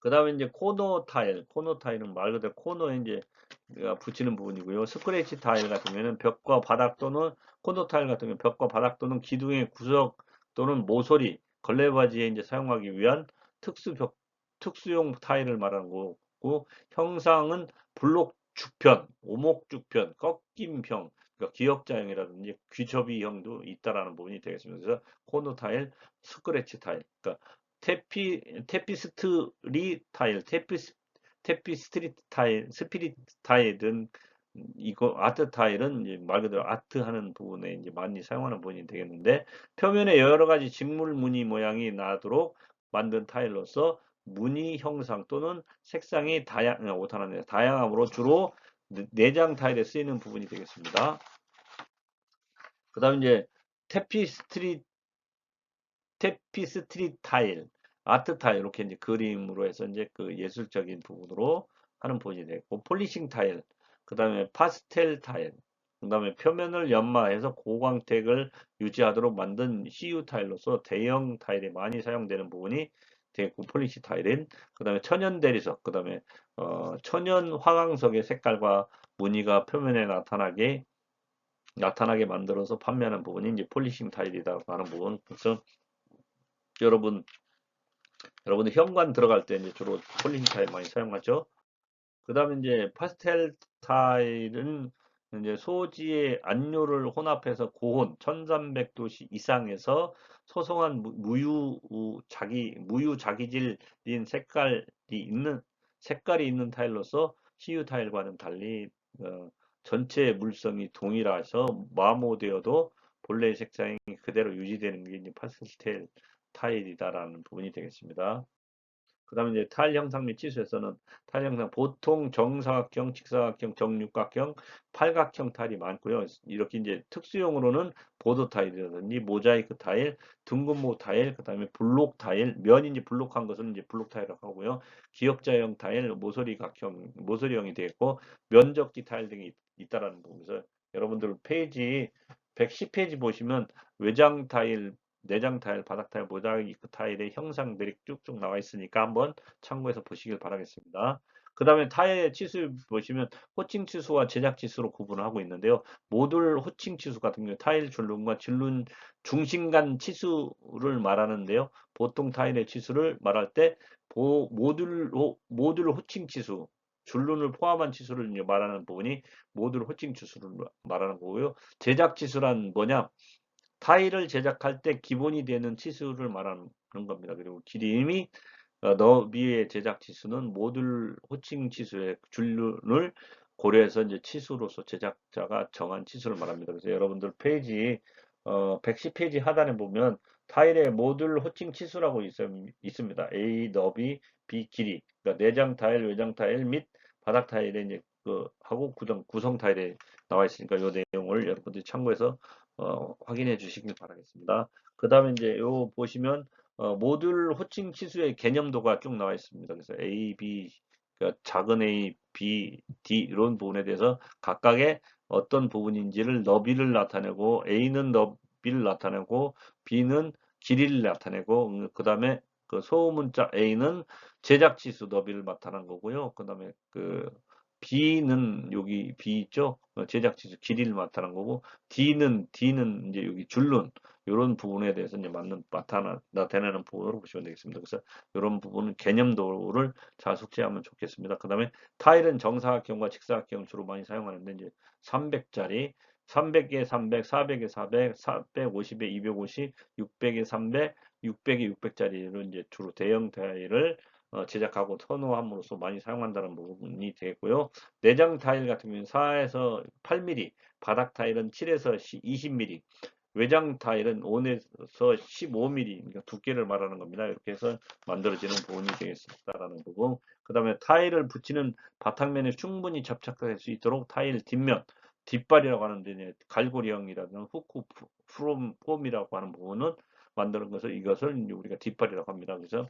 그 다음에 이제 코너 타일은 말 그대로 코너에 이제 내가 붙이는 부분이고요. 스크래치 타일 같은 경우에는 벽과 바닥 또는 코너 타일 같은 경우는 벽과 바닥 또는 기둥의 구석 또는 모서리, 걸레바지에 이제 사용하기 위한 특수용 타일을 말하는 거고, 형상은 블록 죽편, 오목 죽편, 꺾임형, 그러니까 기역자형이라든지 귀접이형도 있다라는 부분이 되겠습니다. 그래서 코너 타일, 스크래치 타일, 그러니까 테피스트리 타일, 테피스트리 타일, 스피릿 타일은 이거 아트 타일은 이제 말 그대로 아트 하는 부분에 이제 많이 사용하는 부분이 되겠는데, 표면에 여러 가지 직물 무늬 모양이 나도록 만든 타일로서 무늬 형상 또는 색상이 다양함으로 주로 내장 타일에 쓰이는 부분이 되겠습니다. 그 다음 이제 테피스트리 타일, 아트 타일 이렇게 이제 그림으로 해서 이제 예술적인 부분으로 하는 부분이 되고, 폴리싱 타일, 그 다음에 파스텔 타일, 그 다음에 표면을 연마해서 고광택을 유지하도록 만든 CU 타일로서 대형 타일에 많이 사용되는 부분이 되고, 폴리시 타일인, 그 다음에 천연 대리석, 그 다음에 천연 화강석의 색깔과 무늬가 표면에 나타나게 만들어서 판매하는 부분이 이제 폴리싱 타일이라고 하는 부분. 그래서 여러분 여러분들 현관 들어갈 때 이제 주로 폴리시 타일 많이 사용하죠. 그 다음에 이제 파스텔 타일은 이제 소지의 안료를 혼합해서 고온 1300도 이상에서 소성한 무유자기질인 색깔이 있는 타일로서 CU 타일과는 달리 전체 물성이 동일해서 마모되어도 본래의 색상이 그대로 유지되는 게 이제 파스텔 타일이다라는 부분이 되겠습니다. 그다음에 이제 타일 형상 및 치수에서는 타일 형상 보통 정사각형, 직사각형, 정육각형, 팔각형 타일이 많고요. 이렇게 이제 특수용으로는 보드 타일이라든지 모자이크 타일, 둥근모 타일, 그다음에 블록 타일, 면이 이제 블록한 것은 이제 블록 타일이라고 하고요. 기역자형 타일, 모서리각형, 모서리형이 되겠고 면적지 타일 등이 있다라는 부분에서 여러분들 페이지 110페이지 보시면 외장 타일, 내장 타일, 바닥 타일, 모자이크 타일의 형상들이 쭉쭉 나와 있으니까 한번 참고해서 보시길 바라겠습니다. 그 다음에 타일의 치수 보시면 호칭 치수와 제작 치수로 구분을 하고 있는데요. 모듈 호칭 치수 같은 경우 타일 줄눈과 줄눈 중심간 치수를 말하는데요. 보통 타일의 치수를 말할 때 모듈 호칭 치수, 줄눈을 포함한 치수를 이제 말하는 부분이 모듈 호칭 치수를 말하는 거고요. 제작 치수란 뭐냐? 타일을 제작할 때 기본이 되는 치수를 말하는 겁니다. 그리고 길이 너비의 제작 치수는 모듈 호칭 치수의 줄눈을 고려해서 이제 치수로서 제작자가 정한 치수를 말합니다. 그래서 여러분들 페이지 110페이지 하단에 보면 타일의 모듈 호칭 치수라고 있습니다. A 너비, B 길이. 그러니까 내장 타일, 외장 타일 및 바닥 타일에 이제 그 하고 구성 타일에 나와 있으니까 이 내용을 여러분들이 참고해서 확인해 주시길 바라겠습니다. 그 다음에 이제 요 보시면 모듈 호칭 치수의 개념도가 쭉 나와 있습니다. 그래서 A, B, 그러니까 작은 A, B, D 이런 부분에 대해서 각각의 어떤 부분인지를 너비를 나타내고 A는 너비를 나타내고 B는 길이를 나타내고 그 다음에 그 소문자 A는 제작 치수 너비를 나타낸 거고요. 그 다음에 그 B는 여기 B 있죠? 제작 치수 길이를 나타낸 거고 D는 이제 여기 줄눈 이런 부분에 대해서 이제 나타내는 부분으로 보시면 되겠습니다. 그래서 이런 부분은 개념도를 잘 숙지하면 좋겠습니다. 그 다음에 타일은 정사각형과 직사각형 주로 많이 사용하는데 이제 300짜리 300에 300, 400에 400, 450에 250, 600에 300, 600에 600짜리로 이제 주로 대형 타일을 제작하고 선호함으로써 많이 사용한다는 부분이 되겠고요. 내장 타일 같은 경우는 4에서 8mm, 바닥 타일은 7에서 20mm, 외장 타일은 5에서 15mm, 그러니까 두께를 말하는 겁니다. 이렇게 해서 만들어지는 부분이 되겠다라는 부분. 그 다음에 타일을 붙이는 바탕면에 충분히 접착될 수 있도록 타일 뒷면, 뒷발이라고 하는데 갈고리형이라든 후크 폼이라고 하는 부분은 만드는 것을 이것을 우리가 뒷발이라고 합니다. 그래서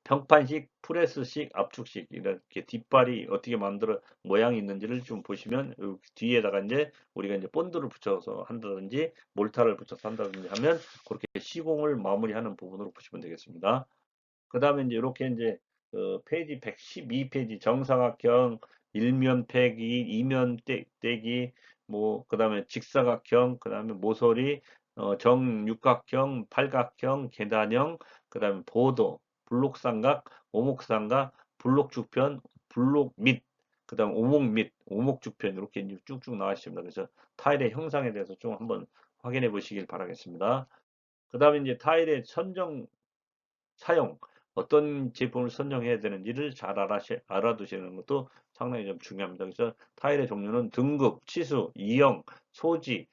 평판식, 프레스식, 압축식 이렇게 뒷발이 어떻게 만들어 모양이 있는지를 좀 보시면 뒤에다가 이제 우리가 이제 본드를 붙여서 한다든지 몰타를 붙여서 한다든지 하면 그렇게 시공을 마무리하는 부분으로 보시면 되겠습니다. 그 다음에 이제 이렇게 이제 페이지 112페이지 정사각형, 일면 패기, 이면 떼기, 뭐 그 다음에 직사각형, 그 다음에 모서리, 정육각형, 팔각형, 계단형, 그 다음에 보도, 블록삼각, 오목삼각, 블록주편, 블록 밑, 그 다음 오목 밑, 오목주편 이렇게 이제 쭉쭉 나와 있습니다. 그래서 타일의 형상에 대해서 좀 한번 확인해 보시길 바라겠습니다. 그 다음에 이제 타일의 선정 사용, 어떤 제품을 선정해야 되는지를 잘 알아두시는 것도 상당히 좀 중요합니다. 그래서 타일의 종류는 등급, 치수, 이형, 소지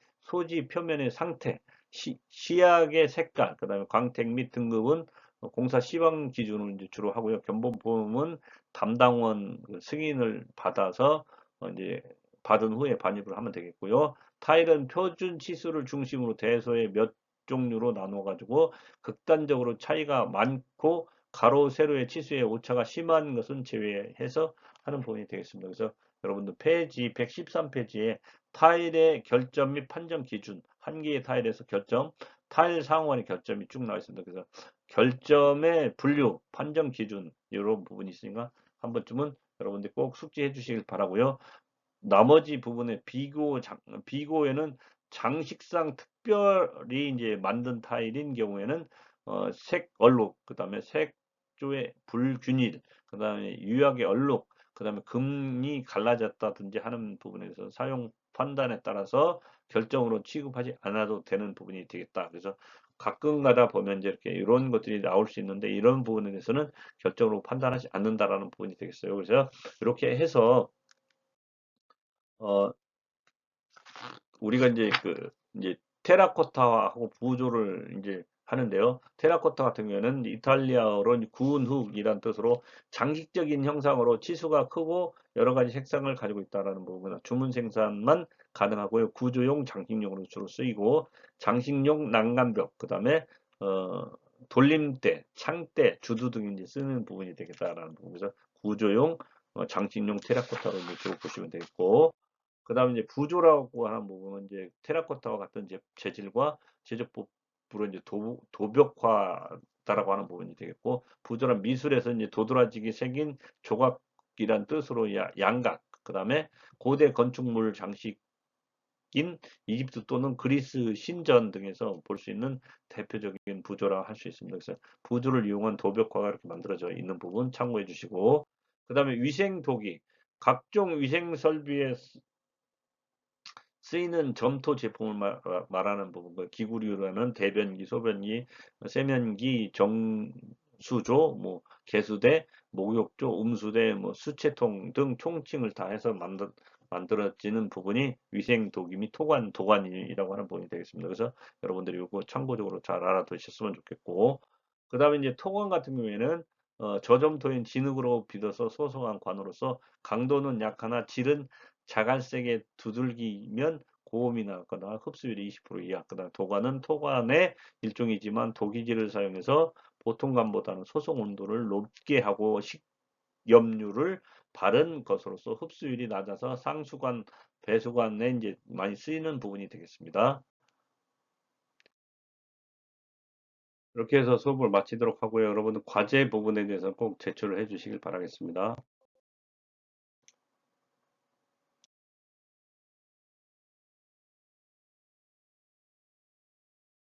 표면의 상태, 시약의 색깔, 그 다음에 광택 및 등급은 공사 시방 기준으로 이제 주로 하고요. 견본품은 담당원 승인을 받아서 이제 받은 후에 반입을 하면 되겠고요. 타일은 표준 치수를 중심으로 대소의 몇 종류로 나눠 가지고 극단적으로 차이가 많고 가로 세로의 치수의 오차가 심한 것은 제외해서 하는 부분이 되겠습니다. 그래서 여러분들 페이지 113페이지에 타일의 결점 및 판정 기준, 한 개의 타일에서 결점, 타일 상호간의 결점이 쭉 나와 있습니다. 그래서 결점의 분류, 판정 기준 이런 부분이 있으니까 한 번쯤은 여러분들 꼭 숙지해 주시길 바라고요. 나머지 부분에 비고에는 장식상 특별히 이제 만든 타일인 경우에는 색 얼룩, 그 다음에 색조의 불균일, 그 다음에 유약의 얼룩, 그 다음에 금이 갈라졌다든지 하는 부분에서 사용 판단에 따라서 결정으로 취급하지 않아도 되는 부분이 되겠다. 그래서 가끔가다 보면 이제 이렇게 이런 것들이 나올 수 있는데 이런 부분에 대해서는 결정으로 판단하지 않는다라는 부분이 되겠어요. 그래서 이렇게 해서 어, 우리가 이제 이제 테라코타하고 부조를 이제 하는데요. 테라코타 같은 경우에는 이탈리아어로 구운 흙이란 뜻으로 장식적인 형상으로 치수가 크고 여러 가지 색상을 가지고 있다라는 부분은 주문 생산만 가능하고요. 구조용 장식용으로 주로 쓰이고 장식용 난간벽, 그다음에 어, 돌림대, 창대, 주두 등이 이제 쓰는 부분이 되겠다라는 부분. 그래서 구조용, 장식용 테라코타로 이제 주로 보시면 되겠고, 그 다음에 이제 부조라고 하는 부분은 이제 테라코타와 같은 재질과 제작법으로 이제 도벽화다라고 하는 부분이 되겠고, 부조란 미술에서 이제 도드라지게 새긴 조각이란 뜻으로 양각, 그 다음에 고대 건축물 장식인 이집트 또는 그리스 신전 등에서 볼 수 있는 대표적인 부조라 할 수 있습니다. 그래서 부조를 이용한 도벽화가 이렇게 만들어져 있는 부분 참고해 주시고, 그 다음에 위생도기, 각종 위생 설비에 쓰이는 점토 제품을 말하는 부분, 그 기구류라는 대변기, 소변기, 세면기, 정수조, 뭐 개수대, 목욕조, 음수대, 뭐 수채통 등 총칭을 다 해서 만들어지는 부분이 위생도기 및 도관이라고 하는 부분이 되겠습니다. 그래서 여러분들이 이거 참고적으로 잘 알아두셨으면 좋겠고, 그 다음에 이제 토관 같은 경우에는 저점토인 진흙으로 빚어서 소성한 관으로서 강도는 약하나 질은 자갈색의 두들기면 고음이 나거나 흡수율이 20% 이하. 그다음 도관은 토관의 일종이지만 도기질을 사용해서 보통 관보다는 소송 온도를 높게 하고 식염유를 바른 것으로서 흡수율이 낮아서 상수관, 배수관에 이제 많이 쓰이는 부분이 되겠습니다. 이렇게 해서 수업을 마치도록 하고요. 여러분들 과제 부분에 대해서 꼭 제출을 해 주시길 바라겠습니다.